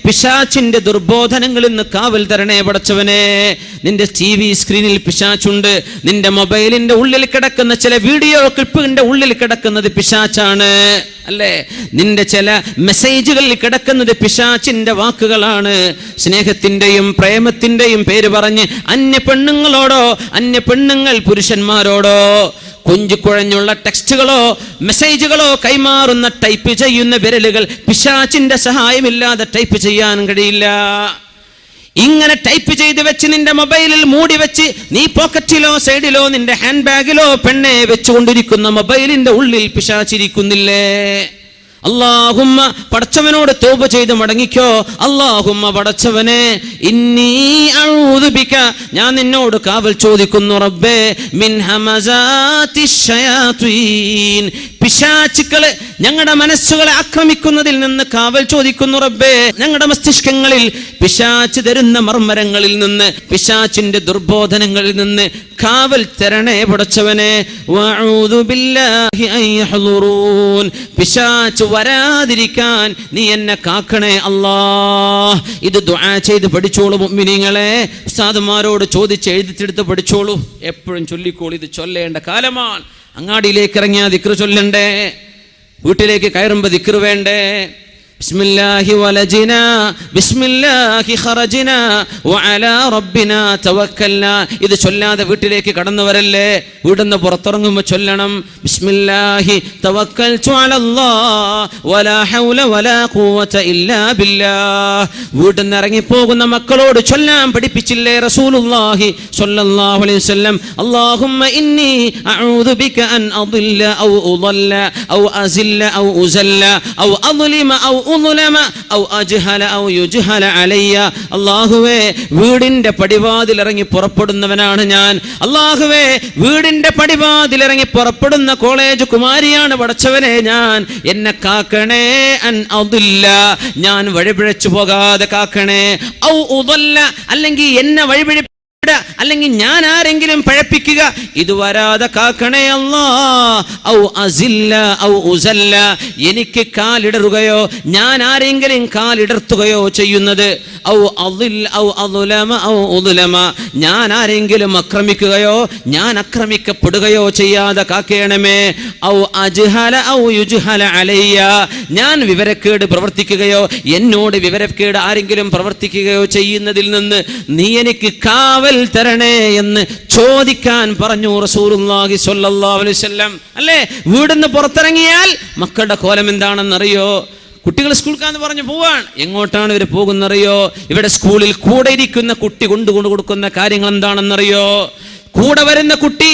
പിശാചിന്റെ ദുർബോധനങ്ങളിൽ നിന്ന് കാവൽ തരണേ പടച്ചവനെ. നിന്റെ TV സ്ക്രീനിൽ പിശാചുണ്ട്. നിന്റെ മൊബൈലിന്റെ ഉള്ളിൽ കിടക്കുന്ന ചില വീഡിയോ ക്ലിപ്പിന്റെ ഉള്ളിൽ കിടക്കുന്നത് പിശാചാണ് അല്ലേ? നിന്റെ ചില മെസ്സേജുകളിൽ കിടക്കുന്നത് പിശാചിന്റെ വാക്കുകളാണ്. സ്നേഹത്തിന്റെയും പ്രേമത്തിന്റെയും പേര് പറഞ്ഞ് അന്യ പെണ്ണുങ്ങളോടോ അന്യ പെണ്ണുങ്ങൾ പുരുഷന്മാരോടോ കുഴഞ്ഞുള്ള ടെക്സ്റ്റുകളോ മെസ്സേജുകളോ കൈമാറുന്ന ടൈപ്പ് ചെയ്യുന്ന വിരലുകൾ പിശാചിന്റെ സഹായമില്ലാതെ ടൈപ്പ് ചെയ്യാൻ കഴിയില്ല. ഇങ്ങനെ ടൈപ്പ് ചെയ്ത് വെച്ച് നിന്റെ മൊബൈലിൽ മൂടി വെച്ച് നീ പോക്കറ്റിലോ സൈഡിലോ നിന്റെ ഹാൻഡ് ബാഗിലോ പെണ്ണെ വെച്ചുകൊണ്ടിരിക്കുന്ന മൊബൈലിന്റെ ഉള്ളിൽ പിശാചിരിക്കുന്നില്ലേ? അല്ലാഹുമ്മ പടച്ചവനോട് തൗബ ചെയ്ത് മടങ്ങിക്കോ. അല്ലാഹുമ്മ പടച്ചവനെ ഇന്നി അഊദു ബിക ഞാൻ നിന്നോട് കാവൽ ചോദിക്കുന്നു റബ്ബേ മിൻ ഹമസാത്തിശ് ശയാത്വീൻ പിശാചുക്കളെ ഞങ്ങളുടെ മനസ്സുകളെ ആക്രമിക്കുന്നതിൽ നിന്ന് കാവൽ ചോദിക്കുന്നു റബ്ബേ. ഞങ്ങളുടെ മസ്തിഷ്കങ്ങളിൽ പിശാച് തരുന്ന മർമ്മരങ്ങളിൽ നിന്ന് പിശാചിന്റെ ദുർബോധനങ്ങളിൽ നിന്ന് കാവൽ തരണേ പടച്ചവനെ. വഅഊദു ബില്ലാഹി അൻ യഹ്ളുറൂൻ പിശാച് വരാതിരിക്കാൻ നീ എന്നെ കാക്കണേ അല്ലാഹ്. ഇത് ദുആ ചെയ്ത് പഠിച്ചോളൂ മുഅ്മിനീങ്ങളെ. ഉസ്താദുമാരോട് ചോദിച്ച് എഴുതിച്ചെടുത്ത് പഠിച്ചോളൂ. എപ്പോഴും ചൊല്ലിക്കോളൂ. ഇത് ചൊല്ലേണ്ട കാലമാണ്. അങ്ങാടിയിലേക്ക് ഇറങ്ങിയാൽ ദിക്ർ ചൊല്ലണ്ടേ? വീട്ടിലേക്ക് കയറുമ്പോൾ ദിക്ർ വേണ്ടേ? ബിസ്മില്ലാഹി വലജിനാ ബിസ്മില്ലാഹി ഖറജിനാ വഅലാ റബ്ബിനാ തവക്കൽനാ. ഇത് ചൊല്ലാതെ വീട്ടിലേക്ക് കടന്നു വരല്ലേ. വീടിന്ന് പുറത്തിറങ്ങുമ്പോൾ ചൊല്ലണം ബിസ്മില്ലാഹി തവക്കൽതു അലല്ലാഹ് വലാ ഹൗല വലാ ഖുവത ഇല്ലാ ബില്ലാഹ്. വീടിന്ന് ഇറങ്ങി പോകുന്ന മക്കളോട് ചൊല്ലാൻ പഠിപ്പിച്ചില്ലേ റസൂലുള്ളാഹി സ്വല്ലല്ലാഹു അലൈഹി വസല്ലം? അല്ലാഹുമ്മ ഇന്നി അഊദു ബിക അൻ അദില്ല ഔ ഉദല്ല ഔ അസില്ല ഔ ഉസല്ല ഔ അദ്ലിമ ഔ അല്ലാഹുവേ വീടിന്റെ പടിവാതിലിറങ്ങി പുറപ്പെടുന്നവനാണ് ഞാൻ. അല്ലാഹുവേ വീടിന്റെ പടിവാതിലിറങ്ങി പുറപ്പെടുന്ന കോളേജ് കുമാരിയാണ് പടച്ചവനെ ഞാൻ. എന്നെ കാക്കണേ. അൻ അദില്ല ഞാൻ വഴിപിഴച്ചു പോകാതെ കാക്കണേ. ഔ ഉദല്ല അല്ലെങ്കിൽ എന്നെ വഴിപിഴ അല്ലെങ്കിൽ ഞാൻ ആരെങ്കിലും പഴപ്പിക്കുക ഇത് വരാതെ കാക്കണേ അല്ലാഹ്. ഔ അസില്ല ഔ ഉസല്ല എനിക്ക് കാലിടറുകയോ ഞാൻ ആരെങ്കിലും കാലിടർത്തുകയോ ചെയ്യുന്നത്. ഔ അദിൽ ഔ അദ്ലമ ഔ ഉദ്ലമ ഞാൻ ആരെങ്കിലും ആക്രമിക്കുകയോ ഞാൻ ആക്രമിക്കപ്പെടുകയോ ചെയ്യാതെ കാക്കേണമേ. ഔ അജ്ഹല ഔ യുജ്ഹല അലയ്യ ഞാൻ വിവരക്കേട് പ്രവർത്തിക്കുകയോ എന്നോട് വിവരക്കേട് ആരെങ്കിലും പ്രവർത്തിക്കുകയോ ചെയ്യുന്നതിൽ നിന്ന് നീ എനിക്ക് കാവൽ തരണേ എന്ന് ചോദിക്കാൻ പറഞ്ഞു റസൂലുള്ളാഹി സ്വല്ലല്ലാഹു അലൈഹി വസല്ലം. അല്ലേ? വീടിന്ന് പുറത്തിറങ്ങിയാൽ മക്കളുടെ കോലം എന്താണെന്നറിയോ? കുട്ടികൾ സ്കൂൾക്കാന്ന് പറഞ്ഞു പോവാൻ. എങ്ങോട്ടാണ് ഇവർ പോകുന്നറിയോ? ഇവിടെ സ്കൂളിൽ കൂടെ ഇരിക്കുന്ന കുട്ടി കൊണ്ടു കൊടുക്കുന്ന കാര്യങ്ങൾ എന്താണെന്നറിയോ? കൂടെ വരുന്ന കുട്ടി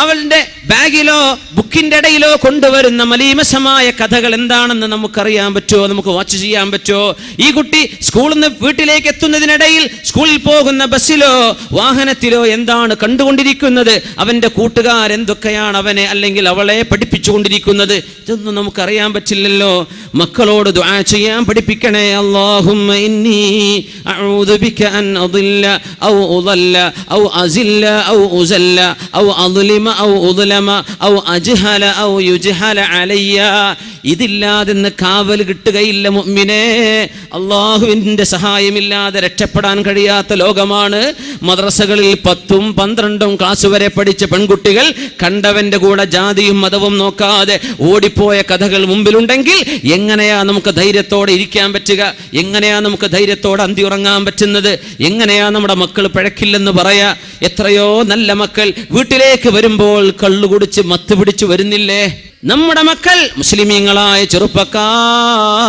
അവളുടെ ബാഗിലോ ബുക്കിന്റെ ഇടയിലോ കൊണ്ടുവരുന്ന മലീമസമായ കഥകൾ എന്താണെന്ന് നമുക്കറിയാൻ പറ്റുമോ? നമുക്ക് വാച്ച് ചെയ്യാൻ പറ്റുമോ? ഈ കുട്ടി സ്കൂളിൽ നിന്ന് വീട്ടിലേക്ക് എത്തുന്നതിനിടയിൽ സ്കൂളിൽ പോകുന്ന ബസ്സിലോ വാഹനത്തിലോ എന്താണ് കണ്ടുകൊണ്ടിരിക്കുന്നത്? അവന്റെ കൂട്ടുകാർ എന്തൊക്കെയാണ് അവനെ അല്ലെങ്കിൽ അവളെ പഠിപ്പിച്ചുകൊണ്ടിരിക്കുന്നത്? ഇതൊന്നും നമുക്കറിയാൻ പറ്റില്ലല്ലോ. മക്കളോട് ദുആ ചെയ്യാൻ പഠിപ്പിക്കണേ. അല്ലാഹുമ്മ ഇന്നി അഊദു ബിക അൻ അദില്ല ഔ ഉദല്ല ഔ അസില്ല ഔ ഉസല്ല ഔ അദ്ലിമ ഔ ഉദ്ലമ ഔ അജ്ഹല ഔ യുജ്ഹല അലയ്യ. ഇതില്ലാതെ കാവൽ കിട്ടുകയില്ല മുഅ്മിനേ. അല്ലാഹുവിന്റെ സഹായമില്ലാതെ രക്ഷപ്പെടാൻ കഴിയാത്ത ലോകമാണ്. മദ്രസകളിൽ 10ഉം 12ഉം ക്ലാസ് വരെ പഠിച്ച പെൺകുട്ടികൾ കണ്ടവന്റെ കൂടെ ജാതിയും മതവും നോക്കാതെ ഓടിപ്പോയ കഥകൾ മുമ്പിലുണ്ടെങ്കിൽ എങ്ങനെയാ നമുക്ക് ധൈര്യത്തോടെ ഇരിക്കാൻ പറ്റുക? എങ്ങനെയാ നമുക്ക് ധൈര്യത്തോടെ അന്തി ഉറങ്ങാൻ പറ്റുന്നത്? എങ്ങനെയാ നമ്മുടെ മക്കൾ പിഴക്കില്ലെന്ന് പറയാ? എത്രയോ നല്ല മക്കൾ വീട്ടിലേക്ക് വരുമ്പോൾ കള്ളുകുടിച്ച് മത്ത് പിടിച്ചു വരുന്നില്ലേ? നമ്മുടെ മക്കൾ മുസ്ലിമീങ്ങളായ ചെറുപ്പക്കാർ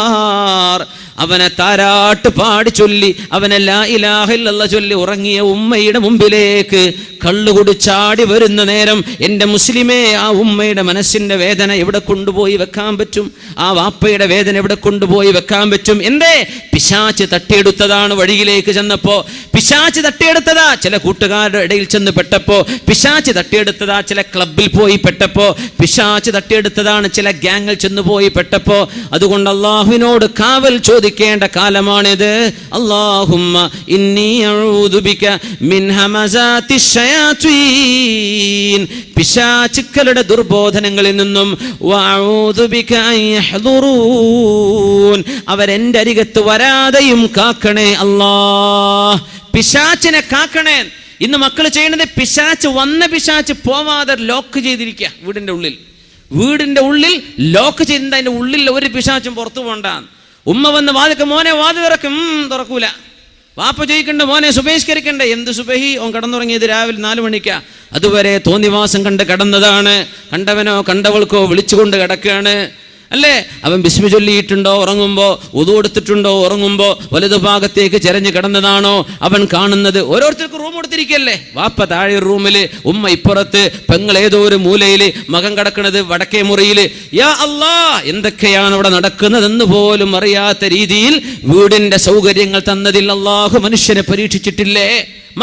അവനെ താരാട്ട് പാടി ചൊല്ലി അവനെ ലാ ഇലാഹ ഇല്ലല്ലാഹ് ചൊല്ലി ഉറങ്ങിയ ഉമ്മയുടെ മുമ്പിലേക്ക് കള്ളുകുടിച്ചാടി വരുന്ന നേരം എൻ്റെ മുസ്ലിമേ, ആ ഉമ്മയുടെ മനസ്സിന്റെ വേദന എവിടെ കൊണ്ടുപോയി വെക്കാൻ പറ്റും? ആ വാപ്പയുടെ വേദന എവിടെ കൊണ്ടുപോയി വെക്കാൻ പറ്റും? എന്തേ? പിശാച് തട്ടിയെടുത്തതാണ്. വഴിയിലേക്ക് ചെന്നപ്പോ പിശാച് തട്ടിയെടുത്തതാ. ചില കൂട്ടുകാരുടെ ഇടയിൽ ചെന്ന് പെട്ടപ്പോ പിശാച് തട്ടിയെടുത്തതാ. ചില ക്ലബിൽ പോയി പെട്ടപ്പോ പിശാച് തട്ടിയെടുത്തതാണ്. ചില ഗ്യാങ്ങിൽ ചെന്നുപോയി പെട്ടപ്പോ. അതുകൊണ്ട് അല്ലാഹുവിനോട് കാവൽ ചോദിക്കേണ്ട കാലമാണിത്. അല്ലാഹുമ്മ ഇന്നി അഊദു ബിക മിൻ ഹമസാത്തിശ് ശയാത്വീൻ പിശാചുക്കളുടെ ദുർബോധനങ്ങളിൽ നിന്നും വഅഊദു ബിക അൻ യഹ്ദുറൂൻ അവരെന്റെ അരികത്ത് വരാ വരാതെയും കാക്കണേ അല്ലാ. പിശാചിനെ കാക്കണേ. ഇന്ന് മക്കൾ ചെയ്യുന്നത് പിശാച്ച് പോവാതെ ലോക്ക് ചെയ്തിരിക്കുക വീടിന്റെ ഉള്ളിൽ ലോക്ക് ചെയ്തിട്ട് അതിന്റെ ഉള്ളിൽ ഒരു പിശാച്ചും പുറത്തു പോകണ്ട. ഉമ്മ വന്ന് വാതിൽക്ക് മോനെ വാതിൽ തുറക്കും, തുറക്കൂല. വാപ്പ ചോദിക്കണ്ട മോനെ സുബഹിസ്കരിക്കണ്ടേ, എന്ത് സുബഹി? ഓൻ കടന്നുറങ്ങിയത് രാവിലെ 4 മണിക്കാ. അതുവരെ തോന്നിവാസം കണ്ട് കടന്നതാണ്. കണ്ടവനോ കണ്ടവൾക്കോ വിളിച്ചുകൊണ്ട് കിടക്കുകയാണ് അല്ലേ? അവൻ ബിസ്മി ചൊല്ലിയിട്ടുണ്ടോ ഉറങ്ങുമ്പോ? ഉദു എടുത്തിട്ടുണ്ടോ ഉറങ്ങുമ്പോ? വലതു ഭാഗത്തേക്ക് ചെരഞ്ഞു കിടന്നതാണോ അവൻ കാണുന്നത്? ഓരോരുത്തർക്കും റൂം കൊടുത്തിരിക്കല്ലേ? വാപ്പ താഴെ റൂമില്, ഉമ്മ ഇപ്പുറത്ത്, പെങ്ങൾ ഏതോ ഒരു മൂലയില്, മകൻ കിടക്കുന്നത് വടക്കേ മുറിയില്. യാ അല്ലാ, എന്തൊക്കെയാണ് അവിടെ നടക്കുന്നതെന്ന് പോലും അറിയാത്ത രീതിയിൽ വീടിന്റെ സൗകര്യങ്ങൾ തന്നതിൽ അല്ലാഹു മനുഷ്യനെ പരീക്ഷിച്ചിട്ടില്ലേ?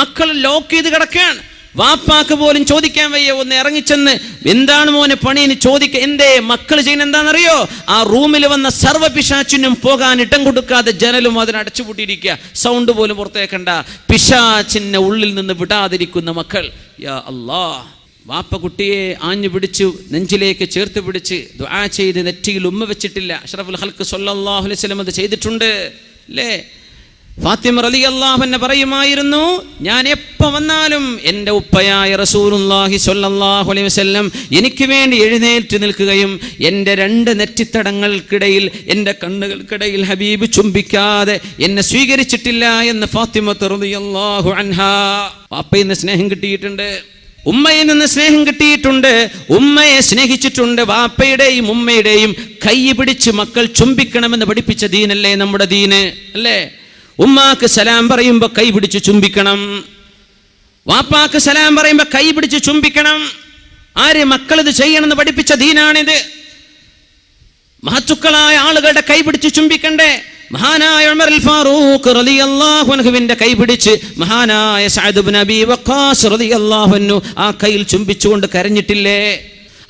മക്കൾ ലോക്ക് ചെയ്ത് കിടക്കുകയാണ്. വാപ്പാക്ക് പോലും ചോദിക്കാൻ വയ്യ. ഒന്ന് ഇറങ്ങിച്ചെന്ന് എന്താണ് മോനെ പണി എന്ന് ചോദിക്കുക. എന്തേ മക്കൾ ചെയ്യുന്ന എന്താണെന്നറിയോ? ആ റൂമിൽ വന്ന സർവ്വ പിശാച്ചിനും പോകാൻ ഇടം കൊടുക്കാതെ ജനലും അതിനടച്ചുപൂട്ടിയിരിക്കുക. സൗണ്ട് പോലും പുറത്തേക്കണ്ട. പിശാച്ചിനെ ഉള്ളിൽ നിന്ന് വിടാതിരിക്കുന്ന മക്കൾ. യാ അല്ലാ. വാപ്പ കുട്ടിയെ ആഞ്ഞു പിടിച്ചു നെഞ്ചിലേക്ക് ചേർത്ത് പിടിച്ച് ദുആ ചെയ്ത് നെറ്റിയിൽ ഉമ്മ വെച്ചിട്ടില്ല. അഷ്റഫുൽ ഖൽഖ് സ്വല്ലല്ലാഹു അലൈഹി വസല്ലം അത് ചെയ്തിട്ടുണ്ട് അല്ലേ? ഫാത്തിമ റളിയല്ലാഹു അൻഹ പറയുമായിരുന്നു, ഞാൻ എപ്പോൾ വന്നാലും എൻ്റെ ഉപ്പയായ റസൂലുള്ളാഹി സ്വല്ലല്ലാഹു അലൈഹി വസല്ലം എനിക്ക് വേണ്ടി എഴുന്നേറ്റ് നിൽക്കുകയും എൻ്റെ 2 നെറ്റിത്തടങ്ങൾക്കിടയിൽ, എൻ്റെ കണ്ണുകൾക്കിടയിൽ ഹബീബ് ചുംബിക്കാതെ എന്നെ സ്വീകരിച്ചിട്ടില്ല എന്ന് ഫാത്തിമ റളിയല്ലാഹു അൻഹ. വാപ്പയിൽ നിന്ന് സ്നേഹം കിട്ടിയിട്ടുണ്ട്, ഉമ്മയിൽ നിന്ന് സ്നേഹം കിട്ടിയിട്ടുണ്ട്, ഉമ്മയെ സ്നേഹിച്ചിട്ടുണ്ട്. വാപ്പയുടെയും ഉമ്മയുടെയും കൈ പിടിച്ച് മക്കൾ ചുംബിക്കണമെന്ന് പഠിപ്പിച്ച ദീനല്ലേ നമ്മുടെ ദീന് അല്ലേ? ഉമ്മാക്ക് സലാം പറയുമ്പോ കൈ പിടിച്ച് ചുംബിക്കണം, വാപ്പാക്ക് സലാം പറയുമ്പോ കൈ പിടിച്ച് ചുംബിക്കണം. ആര്? മക്കൾ ഇത് ചെയ്യണമെന്ന് പഠിപ്പിച്ച ദീനാണിത്. മഹത്തുക്കളായ ആളുകളുടെ കൈ പിടിച്ച് ചുംബിക്കണ്ടേ? മഹാനായ ഉമർ ഫാറൂഖ് റളിയല്ലാഹു അൻഹുവിന്റെ കൈ പിടിച്ച് മഹാനായ സഅദ് ഇബ്നു അബീ വഖാസ് റളിയല്ലാഹു അൻഹു ആ കൈയിൽ ചുംബിച്ചുകൊണ്ട് കരഞ്ഞിട്ടില്ലേ?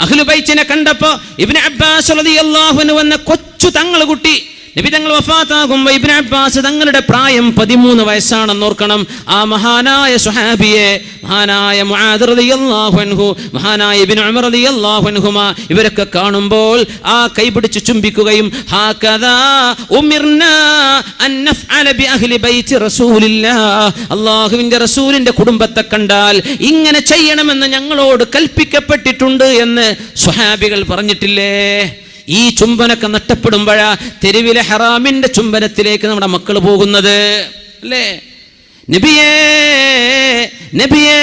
അഹ്ലു ബൈത്തിനെ കണ്ടപ്പോ ഇബ്നു അബ്ബാസ് റളിയല്ലാഹു അൻഹു എന്ന കൊച്ചു തങ്ങൾ കുട്ടി നബി തങ്ങൾ വഫാത്താകുമ്പോൾ ഇബ്നു അബ്ബാസ് തങ്ങളുടെ പ്രായം 13 വയസ്സാണെന്ന് ഓർക്കണം. ആ മഹാനായ സ്വഹാബിയെ, മഹാനായ മുആദ് റളിയല്ലാഹു അൻഹു, മഹാനായ ഇബ്നു ഉമർ റളിയല്ലാഹു അൻഹുമാ, ഇവരൊക്കെ കാണുമ്പോൾ ആ കൈപിടിച്ച് ചുംബിക്കുകയും ഹാകദാ ഉമിർനാ അൻ നഫ്അല ബി അഹ്ലി ബൈത്തി റസൂലില്ലാഹ്, അല്ലാഹുവിന്റെ റസൂലിന്റെ കുടുംബത്തെ കണ്ടാൽ ഇങ്ങനെ ചെയ്യണമെന്ന് ഞങ്ങളോട് കൽപ്പിക്കപ്പെട്ടിട്ടുണ്ട് എന്ന് സ്വഹാബികൾ പറഞ്ഞിട്ടില്ലേ? ഈ ചുംബനൊക്കെ നഷ്ടപ്പെടുമ്പോഴാ തെരുവിലെ ഹറാമിന്റെ ചുംബനത്തിലേക്ക് നമ്മുടെ മക്കൾ പോകുന്നത് അല്ലേ? നബിയേ നബിയേ,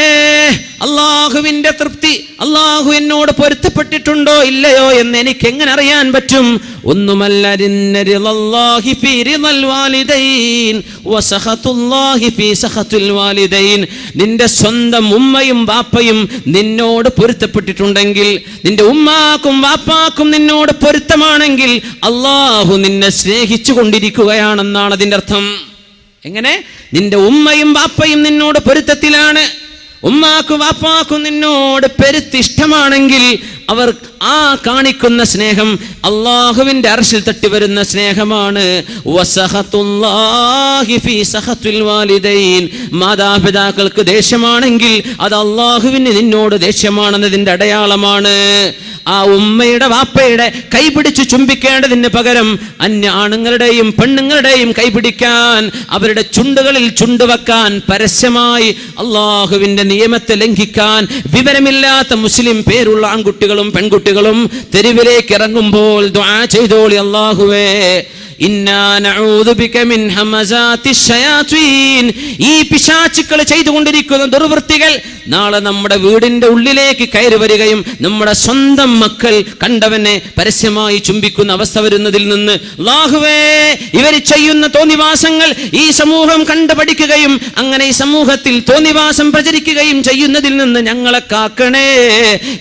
അള്ളാഹുവിന്റെ തൃപ്തി, അള്ളാഹു എന്നോട് പൊരുത്തപ്പെട്ടിട്ടുണ്ടോ ഇല്ലയോ എന്ന് എനിക്ക് എങ്ങനെ അറിയാൻ പറ്റും? ഒന്നുമല്ല, നിന്റെ സ്വന്തം ഉമ്മയും വാപ്പയും നിന്നോട് പൊരുത്തപ്പെട്ടിട്ടുണ്ടെങ്കിൽ, നിന്റെ ഉമ്മാക്കും വാപ്പാക്കും നിന്നോട് പൊരുത്തമാണെങ്കിൽ അള്ളാഹു നിന്നെ സ്നേഹിച്ചു കൊണ്ടിരിക്കുകയാണെന്നാണ് അതിന്റെ അർത്ഥം. എങ്ങനെ? നിന്റെ ഉമ്മയും വാപ്പയും നിന്നോട് പൊരുത്തത്തിലാണ്, ഉമ്മാക്കും വാപ്പാക്കും നിന്നോട് പെരുത്തിഷ്ടമാണെങ്കിൽ അവർ ആ കാണിക്കുന്ന സ്നേഹം അള്ളാഹുവിന്റെ അർശിൽ തട്ടി വരുന്ന സ്നേഹമാണ്. മാതാപിതാക്കൾക്ക് ദേഷ്യമാണെങ്കിൽ അത് അള്ളാഹുവിന് നിന്നോട് ദേഷ്യമാണെന്നതിന്റെ അടയാളമാണ്. ആ ഉമ്മയുടെ വാപ്പയുടെ കൈപിടിച്ച് ചുംബിക്കേണ്ടതിന് പകരം അന്യ ആണുങ്ങളുടെയും പെണ്ണുങ്ങളുടെയും കൈപിടിക്കാൻ, അവരുടെ ചുണ്ടുകളിൽ ചുണ്ടുവെക്കാൻ, പരസ്യമായി അള്ളാഹുവിന്റെ നിയമത്തെ ലംഘിക്കാൻ വിവരമില്ലാത്ത മുസ്ലിം പേരുള്ള ആൺകുട്ടികളും പെൺകുട്ടികളും തെരുവിലേക്ക് ഇറങ്ങുമ്പോൾ ദുആ ചെയ്തോളി, അല്ലാഹുവേ ഇന്നാ നഊദു ബിക മിൻ ഹമസാത്തി ശയാതീൻ. ഈ പിശാചുക്കൾ ചെയ്തുകൊണ്ടിരിക്കുന്ന ദുർവൃത്തികൾ നാളെ നമ്മുടെ വീടിന്റെ ഉള്ളിലേക്ക് കയറി വരികയും നമ്മുടെ സ്വന്തം മക്കൾ കണ്ടവനെ പരസ്യമായി ചുംബിക്കുന്ന അവസ്ഥ വരുന്നതിൽ നിന്ന് അല്ലാഹുവേ, ഇവർ ചെയ്യുന്ന തോന്നിവാസങ്ങൾ ഈ സമൂഹം കണ്ടുപഠിക്കുകയും അങ്ങനെ ഈ സമൂഹത്തിൽ തോന്നിവാസം പ്രചരിക്കുകയും ചെയ്യുന്നതിൽ നിന്ന് ഞങ്ങളെ കാക്കണേ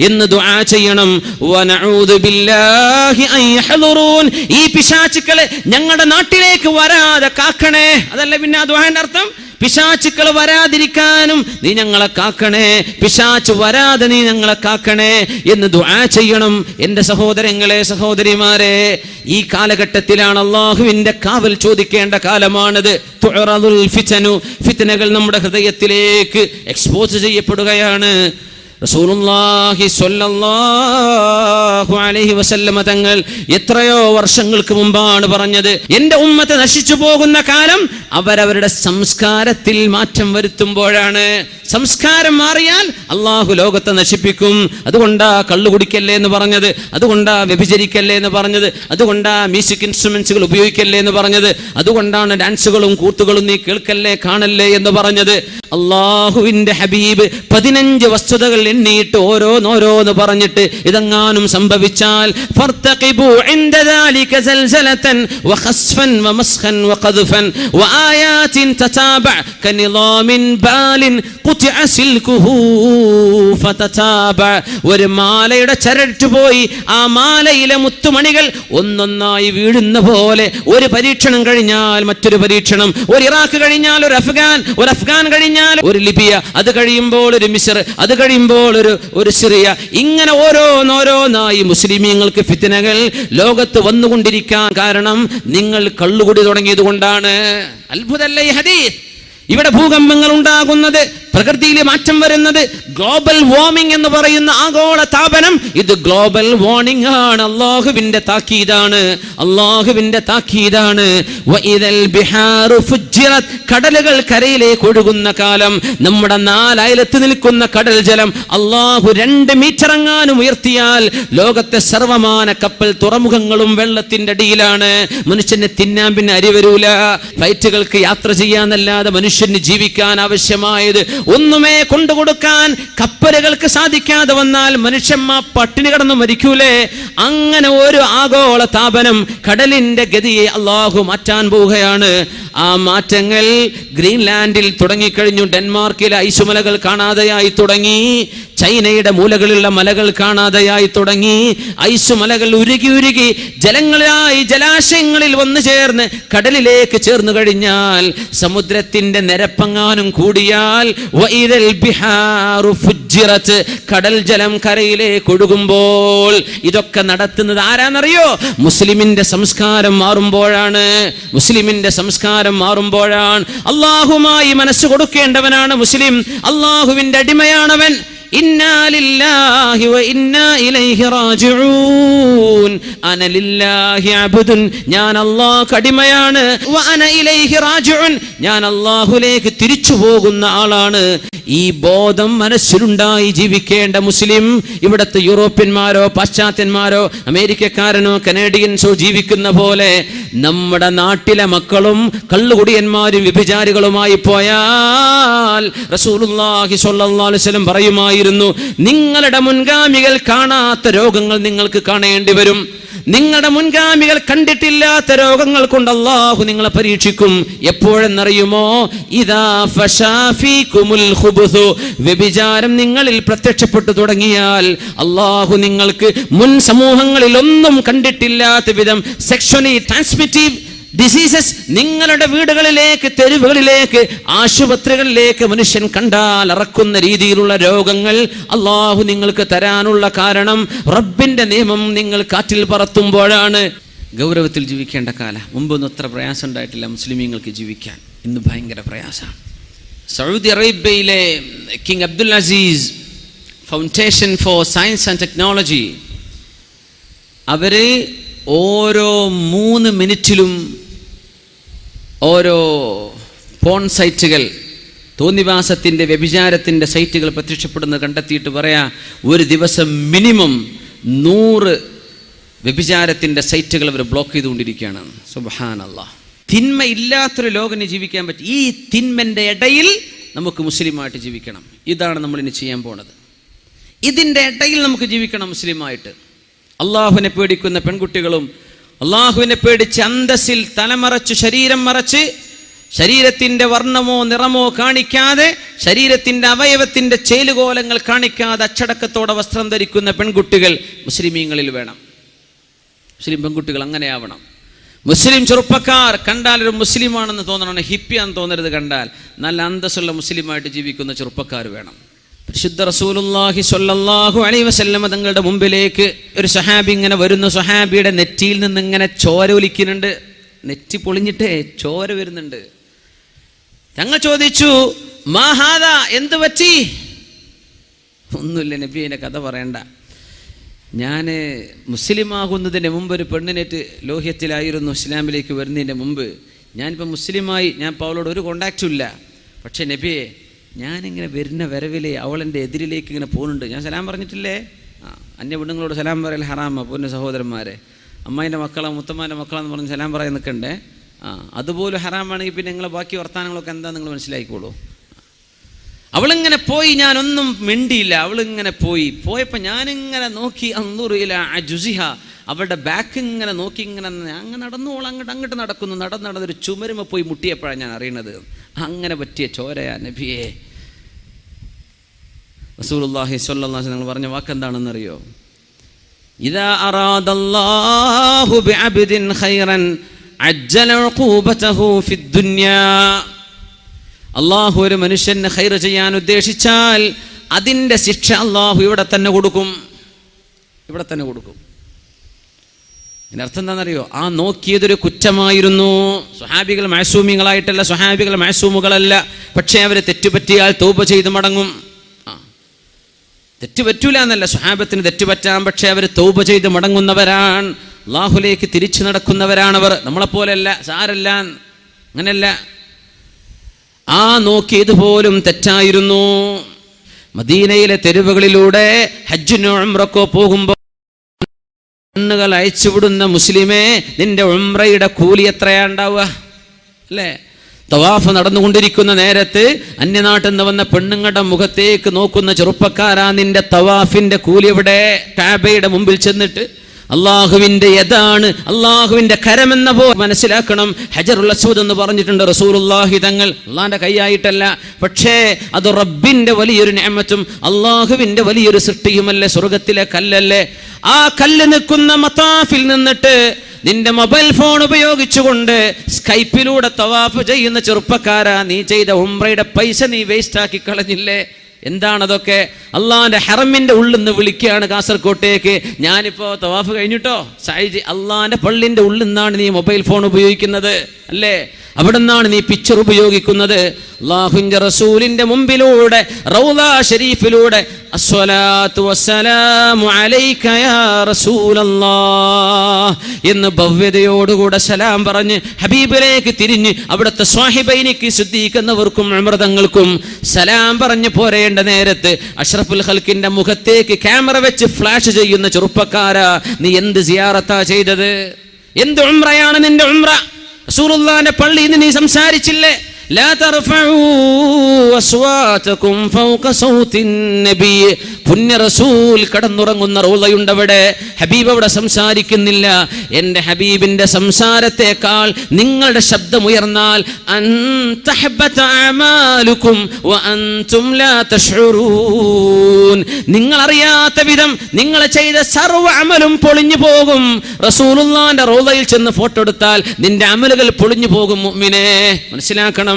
എന്ന് ദുആ ചെയ്യണം. വനഊദു ബില്ലാഹി അൻ യഹ്ദുറൂൻ. ഈ പിശാചുക്കളെ ഞങ്ങളുടെ നാട്ടിലേക്ക് വരാതെ കാക്കണേ. അതല്ല പിന്നെ ആ ദുആന്റെ അർത്ഥം? പിശാചുക്കൾ വരാതിരിക്കാനും നീ ഞങ്ങളെ കാക്കണേ, പിശാച് വരാതെ നീ ഞങ്ങളെ കാക്കണേ എന്ന് ദുആ ചെയ്യണം. എൻ്റെ സഹോദരങ്ങളെ, സഹോദരിമാരെ, ഈ കാലഘട്ടത്തിലാണ് അള്ളാഹുവിന്റെ കാവൽ ചോദിക്കേണ്ട കാലമാണിത്. തുഅറദുൽ ഫിതനു, ഫിത്നകൾ നമ്മുടെ ഹൃദയത്തിലേക്ക് എക്സ്പോസ് ചെയ്യപ്പെടുകയാണ്. റസൂലുള്ളാഹി സ്വല്ലല്ലാഹു അലൈഹി വസല്ലമ തങ്ങൾ എത്രയോ വർഷങ്ങൾക്ക് മുമ്പാണ് പറഞ്ഞത്, എന്റെ ഉമ്മത്ത് നശിച്ചു പോകുന്ന കാലം അവരവരുടെ സംസ്കാരത്തിൽ മാറ്റം വരുത്തുമ്പോഴാണ്. സംസ്കാരം മാറിയാൽ അള്ളാഹു ലോകത്തെ നശിപ്പിക്കും. അതുകൊണ്ടാ കള്ളു കുടിക്കല്ലേ എന്ന് പറഞ്ഞത്, അതുകൊണ്ടാ വ്യഭിചരിക്കല്ലേ എന്ന് പറഞ്ഞത്, അതുകൊണ്ടാ മ്യൂസിക് ഇൻസ്ട്രുമെന്റ്സുകൾ ഉപയോഗിക്കല്ലേ എന്ന് പറഞ്ഞത്, അതുകൊണ്ടാണ് ഡാൻസുകളും കൂത്തുകളും നീ കേൾക്കല്ലേ കാണല്ലേ എന്ന് പറഞ്ഞത്. അള്ളാഹുവിന്റെ ഹബീബ് 15 വസ്തുതകൾ എണ്ണിയിട്ട് ഓരോന്നോരോന്ന് പറഞ്ഞിട്ട് ഇതെങ്ങാനും സംഭവിച്ചാൽ ഫർതഖിബു ഇൻദ ദാലിക സൽസലതൻ വഖസ്ഫൻ വമസ്ഖൻ വഖദ്ഫൻ വആയാതിൻ തതാബഅ കനിളാമിൻ ബാലിൻ ഖുതിഅ സിൽകുഹു ഫതതാബഅ. ഒരു മാലയുടെ ചരട് പോയി ആ മാലയിലെ മുത്തുമണികൾ ഒന്നൊന്നായി വീഴുന്ന പോലെ ഒരു പരീക്ഷണം കഴിഞ്ഞാൽ മറ്റൊരു പരീക്ഷണം, ഒരു ഇറാഖ് കഴിഞ്ഞാൽ ഒരു അഫ്ഗാൻ കഴിഞ്ഞാൽ ഒരു ലിബിയ, അത് കഴിയുമ്പോൾ ഒരു മിസ്ർ, അത് കഴിയുമ്പോൾ ഒരു സിറിയ, ഇങ്ങനെ ഓരോന്നോരോന്നായി മുസ്ലിമീങ്ങൾക്ക് ഫിത്നകൾ ലോകത്ത് വന്നുകൊണ്ടിരിക്കാൻ കാരണം നിങ്ങൾ കള്ളുകുടി തുടങ്ങിയത് കൊണ്ടാണ്. അത്ഭുതമല്ലേ ഈ ഹദീസ്? ഇവിടെ ഭൂകമ്പങ്ങൾ ഉണ്ടാകുന്നത്, പ്രകൃതിയിൽ മാറ്റം വരുന്നത്, ഗ്ലോബൽ വാർമിംഗ് എന്ന് പറയുന്ന ആഗോള താപനം, ഇത് ഗ്ലോബൽ വാർണിംഗ് ആണ്. അല്ലാഹുവിന്റെ താക്കീതാണ്, അല്ലാഹുവിന്റെ താക്കീതാണ്. വഇദൽ ബിഹാറു ഫുജ്ജിറത്, കടലുകൾ കരയിലേക്ക് ഒഴുകുന്ന കാലം, നമ്മുടെ 4 അയലത്ത് നിൽക്കുന്ന കടൽ ജലം അല്ലാഹു 2 മീറ്റർ എങ്ങാനും ഉയർത്തിയാൽ ലോകത്തെ സർവമാന കപ്പൽ തുറമുഖങ്ങളും വെള്ളത്തിന്റെ അടിയിലാണ്. മനുഷ്യന് തിന്നാൻ പിന്നെ അരി വരൂല. ഫ്ലൈറ്റുകൾക്ക് യാത്ര ചെയ്യാന്നല്ലാതെ മനുഷ്യന് ജീവിക്കാൻ ആവശ്യമായത് ഒന്നുമേ കൊണ്ടുകൊടുക്കാൻ കപ്പലുകൾക്ക് സാധിക്കാതെ വന്നാൽ മനുഷ്യന്മാർ പട്ടിണി കിടന്നു മരിക്കൂലേ? അങ്ങനെ ഒരു ആഗോള താപനം, കടലിന്റെ ഗതിയെ അള്ളാഹു മാറ്റാൻ പോവുകയാണ്. ആ മാറ്റങ്ങൾ ഗ്രീൻലാൻഡിൽ തുടങ്ങിക്കഴിഞ്ഞു. ഡെൻമാർക്കിലെ ഐസുമലകൾ കാണാതെയായി തുടങ്ങി. ചൈനയുടെ മൂലകളിലുള്ള മലകൾ കാണാതെയായി തുടങ്ങി. ഐസുമലകൾ ഉരുകി ജലങ്ങളായി ജലാശയങ്ങളിൽ വന്നു ചേർന്ന് കടലിലേക്ക് ചേർന്നു കഴിഞ്ഞാൽ, സമുദ്രത്തിന്റെ നിരപ്പങ്ങാനും കൂടിയാൽ വഇദൽ ബിഹാറു ഫുജ്ജിറത്, കടൽ ജലം കരയിലേക്ക് ഒഴുകുമ്പോൾ ഇതൊക്കെ നടത്തുന്നത് ആരാന്നറിയോ? മുസ്ലിമിന്റെ സംസ്കാരം മാറുമ്പോഴാണ്. മുസ്ലിമിന്റെ സംസ്കാരം മാറുമ്പോഴാണ്. അള്ളാഹുമായി മനസ്സ് കൊടുക്കേണ്ടവനാണ് മുസ്ലിം. അള്ളാഹുവിന്റെ അടിമയാണവൻ. ഇന്നാ ലില്ലാഹി വ ഇന്നാ ഇലൈഹി റാജിഊൻ. അന ലില്ലാഹി അബ്ദുൻ, ഞാൻ അല്ലാഹുവിന്റെ അടിമയാണ്. വ അന ഇലൈഹി റാജിഊൻ, ഞാൻ അല്ലാഹുവിലേക്ക് തിരിച്ചു പോകുന്ന ആളാണ്. ഈ ബോധം മനസ്സിലുണ്ടായി ജീവിക്കേണ്ട മുസ്ലിം ഇവിടുത്തെ യൂറോപ്യന്മാരോ പാശ്ചാത്യന്മാരോ അമേരിക്കക്കാരനോ കനേഡിയൻസോ ജീവിക്കുന്ന പോലെ നമ്മുടെ നാട്ടിലെ മക്കളും കള്ളുകുടിയന്മാരും വ്യഭിചാരികളുമായി പോയാൽ റസൂലുള്ളാഹി സ്വല്ലല്ലാഹു അലൈഹി വസല്ലം പറയുമായിരുന്നു, നിങ്ങളുടെ മുൻഗാമികൾ കാണാത്ത രോഗങ്ങൾ നിങ്ങൾക്ക് കാണേണ്ടി വരും. നിങ്ങളുടെ മുൻഗാമികൾ കണ്ടിട്ടില്ലാത്ത രോഗങ്ങൾ കൊണ്ട് അല്ലാഹു നിങ്ങളെ പരീക്ഷിക്കും. എപ്പോഴെന്നറിയുമോ? ഇദാ ഫശാ ഫീകുമുൽ ഖുബുസു, വ്യഭിചാരം നിങ്ങളിൽ പ്രത്യക്ഷപ്പെട്ടു തുടങ്ങിയാൽ അല്ലാഹു നിങ്ങൾക്ക് മുൻ സമൂഹങ്ങളിൽ ഒന്നും കണ്ടിട്ടില്ലാത്ത വിധം സെക്ഷലി ട്രാൻസ്മിറ്റീവ് ഡിസീസസ് നിങ്ങളുടെ വീടുകളിലേക്ക്, തെരുവുകളിലേക്ക്, ആശുപത്രികളിലേക്ക് മനുഷ്യൻ കണ്ടാൽ ഇറക്കുന്ന രീതിയിലുള്ള രോഗങ്ങൾ അള്ളാഹു നിങ്ങൾക്ക് തരാനുള്ള കാരണം റബ്ബിന്റെ നിയമം നിങ്ങൾ കാറ്റിൽ പറത്തുമ്പോഴാണ്. ഗൗരവത്തിൽ ജീവിക്കേണ്ട കാലം. മുമ്പൊന്നും അത്ര പ്രയാസം ഉണ്ടായിട്ടില്ല മുസ്ലിമീങ്ങൾക്ക് ജീവിക്കാൻ. ഇന്ന് ഭയങ്കര പ്രയാസമാണ്. സൗദി അറേബ്യയിലെ king Abdul Aziz foundation for science and technology, അവര് ഓരോ 3 മിനിറ്റിലും ഓരോ പോൺ സൈറ്റുകൾ, തോന്നിവാസത്തിൻ്റെ വ്യഭിചാരത്തിൻ്റെ സൈറ്റുകൾ പ്രത്യക്ഷപ്പെടുന്നത് കണ്ടെത്തിയിട്ട് പറയാ, ഒരു ദിവസം മിനിമം 100 വ്യഭിചാരത്തിൻ്റെ സൈറ്റുകൾ അവർ ബ്ലോക്ക് ചെയ്തുകൊണ്ടിരിക്കുകയാണ്. സുബ്ഹാനല്ലാഹ്. തിന്മ ഇല്ലാത്തൊരു ലോകം ജീവിക്കാൻ പറ്റും. ഈ തിന്മൻ്റെ ഇടയിൽ നമുക്ക് മുസ്ലിമായിട്ട് ജീവിക്കണം. ഇതാണ് നമ്മളിനി ചെയ്യാൻ പോണത്. ഇതിൻ്റെ ഇടയിൽ നമുക്ക് ജീവിക്കണം മുസ്ലിമായിട്ട്. അള്ളാഹുവിനെ പേടിക്കുന്ന പെൺകുട്ടികളും അള്ളാഹുവിനെ പേടിച്ച് അന്തസ്സിൽ തലമറച്ച് ശരീരം മറച്ച് ശരീരത്തിൻ്റെ വർണ്ണമോ നിറമോ കാണിക്കാതെ, ശരീരത്തിൻ്റെ അവയവത്തിൻ്റെ ചേലുകോലങ്ങൾ കാണിക്കാതെ അച്ചടക്കത്തോടെ വസ്ത്രം ധരിക്കുന്ന പെൺകുട്ടികൾ മുസ്ലിമീങ്ങളിൽ വേണം. മുസ്ലിം പെൺകുട്ടികൾ അങ്ങനെയാവണം. മുസ്ലിം ചെറുപ്പക്കാർ കണ്ടാൽ ഒരു മുസ്ലിമാണെന്ന് തോന്നണം, ഹിപ്പിയാണെന്ന് തോന്നരുത്. കണ്ടാൽ നല്ല അന്തസ്സുള്ള മുസ്ലിമായിട്ട് ജീവിക്കുന്ന ചെറുപ്പക്കാർ വേണം. പരിശുദ്ധ റസൂലുള്ളാഹി സ്വല്ലല്ലാഹു അലൈഹി വസല്ലം തങ്ങളുടെ മുമ്പിലേക്ക് ഒരു സ്വഹാബി ഇങ്ങനെ വരുന്നു. സ്വഹാബിയുടെ നെറ്റിയിൽ നിന്ന് ഇങ്ങനെ ചോര ഒലിക്കുന്നുണ്ട്. നെറ്റി പൊളിഞ്ഞിട്ടേ ചോര വരുന്നുണ്ട്. തങ്ങൾ ചോദിച്ചു, മാ ഹാദാ, എന്ത് പറ്റി? ഒന്നുമില്ല നബി, എൻ്റെ കഥ പറയണ്ട. ഞാൻ മുസ്ലിമാകുന്നതിന് മുമ്പ് ഒരു പെണ്ണിനേറ്റ് ലോഹ്യത്തിലായിരുന്നു. ഇസ്ലാമിലേക്ക് വരുന്നതിൻ്റെ മുമ്പ് ഞാനിപ്പോൾ മുസ്ലിമായി. ഞാൻ ഇപ്പോൾ അവളോട് ഒരു കോണ്ടാക്റ്റും ഇല്ല. പക്ഷേ നബിയെ, ഞാനിങ്ങനെ വരുന്ന വരവിലെ അവളെൻ്റെ എതിരിലേക്ക് ഇങ്ങനെ പോകുന്നുണ്ട്. ഞാൻ സലാം പറഞ്ഞിട്ടില്ലേ? അന്യ പെണ്ണുങ്ങളോട് സലാം പറയൽ ഹറാമ, പൊന്നു സഹോദരന്മാരെ. അമ്മായിൻ്റെ മക്കളോ മുത്തമ്മാൻ്റെ മക്കളെന്ന് പറഞ്ഞ് സലാം പറയാൻ നിൽക്കണ്ടേ? അതുപോലെ ഹറാമാണെങ്കിൽ പിന്നെ നിങ്ങളെ ബാക്കി വർത്തമാനങ്ങളൊക്കെ എന്താ നിങ്ങൾ മനസ്സിലാക്കിക്കോളൂ. അവളിങ്ങനെ പോയി, ഞാനൊന്നും മിണ്ടിയില്ല. അവളിങ്ങനെ പോയപ്പോൾ ഞാനിങ്ങനെ നോക്കി, അന്നൂറിയില്ല ജുസിഹ, അവളുടെ ബാക്ക് ഇങ്ങനെ നോക്കി, ഇങ്ങനെ അങ്ങനെ നടന്നു. അങ്ങോട്ട് നടക്കുന്നു. നടന്നൊരു ചുമരുമ പോയി മുട്ടിയപ്പോഴാണ് ഞാൻ അറിയണത്. അങ്ങനെ പറ്റിയ ചോരയാ നബിയെ. റസൂലുള്ളാഹി സ്വല്ലല്ലാഹു അലൈഹി വസല്ലം പറഞ്ഞ വാക്കെന്താണെന്നറിയോ? ഇദാ അറാദല്ലാഹു ബിഅബ്ദിൻ ഖൈറൻ അജ്ജല ഉഖൂബതഹു ഫിദ്ദുനിയാ. അല്ലാഹു ഒരു മനുഷ്യന് ഖൈർ ചെയ്യാൻ ഉദ്ദേശിച്ചാൽ അതിൻ്റെ ശിക്ഷ അല്ലാഹു ഇവിടെ തന്നെ കൊടുക്കും. ഇതിൻ്റെ അർത്ഥം എന്താണെന്നറിയോ? ആ നോക്കിയതൊരു കുറ്റമായിരുന്നു. സ്വഹാബികൾ മഅസൂമികളായിട്ടല്ല, സ്വഹാബികൾ മഅസൂമുകളല്ല. പക്ഷേ അവർ തെറ്റുപറ്റിയാൽ തൗബ ചെയ്ത് മടങ്ങും. തെറ്റുപറ്റൂല എന്നല്ല, സ്വഹാബത്തിന് തെറ്റുപറ്റാം, പക്ഷേ അവർ തൗബ ചെയ്ത് മടങ്ങുന്നവരാണ്. അല്ലാഹുലേക്ക് തിരിച്ചു നടക്കുന്നവരാണവർ. നമ്മളെപ്പോലെയല്ല, സാരല്ല, അങ്ങനെയല്ല. ആ നോക്കിയതുപോലും തെറ്റായിരുന്നു. മദീനയിലെ തെരുവുകളിലൂടെ ഹജ്ജിനോ ഉംറക്കോ പോകുമ്പോൾ കണ്ണുകൾ അയച്ചുവിടുന്ന മുസ്ലിമേ, നിന്റെ ഉംറയുടെ കൂലി എത്രയാ ഉണ്ടാവുക? അല്ലേ? തവാഫ് നടന്നുകൊണ്ടിരിക്കുന്ന നേരത്ത് അന്യനാട്ടിൽ നിന്ന് വന്ന പെണ്ണുങ്ങളുടെ മുഖത്തേക്ക് നോക്കുന്ന ചെറുപ്പക്കാരാ, നിന്റെ തവാഫിന്റെ കൂലി എവിടെ? കാബയുടെ മുമ്പിൽ ചെന്നിട്ട് അള്ളാഹുവിന്റെ യദാണ്, അള്ളാഹുവിന്റെ കരമെന്ന പോ മനസ്സിലാക്കണം. ഹജറുൽ അസ്വദ് എന്ന് പറഞ്ഞിട്ടുണ്ട് റസൂലുള്ളാഹി തങ്ങൾ. അള്ളാഹിന്റെ കൈയായിട്ടല്ല, പക്ഷേ അത് റബ്ബിന്റെ വലിയൊരു നിഅമത്തും അള്ളാഹുവിന്റെ വലിയൊരു സൃഷ്ടിയുമല്ലേ, സ്വർഗത്തിലെ കല്ലല്ലേ. ആ കല്ല് നിൽക്കുന്ന മതാഫിൽ നിന്നിട്ട് നിന്റെ മൊബൈൽ ഫോൺ ഉപയോഗിച്ചുകൊണ്ട് സ്കൈപ്പിലൂടെ തവാഫ് ചെയ്യുന്ന ചെറുപ്പക്കാരാ, നീ ചെയ്ത ഉംറയുടെ പൈസ നീ വേസ്റ്റ് ആക്കി കളഞ്ഞില്ലേ? എന്താണതൊക്കെ? അള്ളാഹിന്റെ ഹറമിന്റെ ഉള്ളിൽ നിന്ന് വിളിക്കുകയാണ് കാസർകോട്ടേക്ക്. ഞാനിപ്പോ തവാഫ് കഴിഞ്ഞിട്ടോ സായിജി, അള്ളാഹിന്റെ പള്ളിന്റെ ഉള്ളിൽ നിന്നാണ് നീ മൊബൈൽ ഫോൺ ഉപയോഗിക്കുന്നത് അല്ലേ? അവിടെ നിന്നാണ് നീ പിക്ചർ ഉപയോഗിക്കുന്നത്. അല്ലാഹുവിന്റെ റസൂലിന്റെ മുമ്പിലൂടെ റൗള ഷരീഫിലൂടെ അസ്സലാത്തു വസ്സലാമു അലൈക യാ റസൂലല്ലാഹ് എന്ന് ഭവ്യതയോടുകൂടെ സലാം പറഞ്ഞ് ഹബീബിലേക്ക് തിരിഞ്ഞ് അവിടുത്തെ സ്വാഹിബൈനിക്ക് സിദ്ദീഖെന്നവർക്കും ഉമർ തങ്ങൾക്കും സലാം പറഞ്ഞ് പോരേണ്ട നേരത്ത് അഷ്റഫുൽ ഖൽക്കിന്റെ മുഖത്തേക്ക് ക്യാമറ വെച്ച് ഫ്ലാഷ് ചെയ്യുന്ന ചെറുപ്പക്കാരാ, നീ എന്ത് സിയാറത്താ ചെയ്തത്? എന്ത് ഉംറയാണ് നിന്റെ ഉംറ? റസൂലുള്ളാഹിന്റെ പള്ളിയിൽ നിന്ന് നീ സംസാരിച്ചില്ലേ? ലാ തർഫഉ അസ്വാതകും ഫൗക സൗത്തിൻ നബി. പുണ്യ റസൂൽ കടന്നുറങ്ങുന്ന റൗളയുണ്ടവിടെ. ഹബീബ് അവിടെ സംസാരിക്കുന്നില്ല. എൻ്റെ ഹബീബിന്റെ സംസാരത്തെക്കാൾ നിങ്ങളുടെ ശബ്ദമുയർന്നാൽ അൻതഹബത അമാലുകും വഅൻതും ലാ തശ്ഉറൂൻ. നിങ്ങൾ അറിയാത്ത വിധം നിങ്ങൾ ചെയ്ത സർവ്വ അമലും പൊളിഞ്ഞു പോകും. റസൂലുള്ളാഹിന്റെ റൗളയിൽ ചെന്ന് ഫോട്ടോ എടുത്താൽ നിന്റെ അമലുകൾ പൊളിഞ്ഞു പോകും. മുഅ്മിനേ, മനസ്സിലാക്കണം.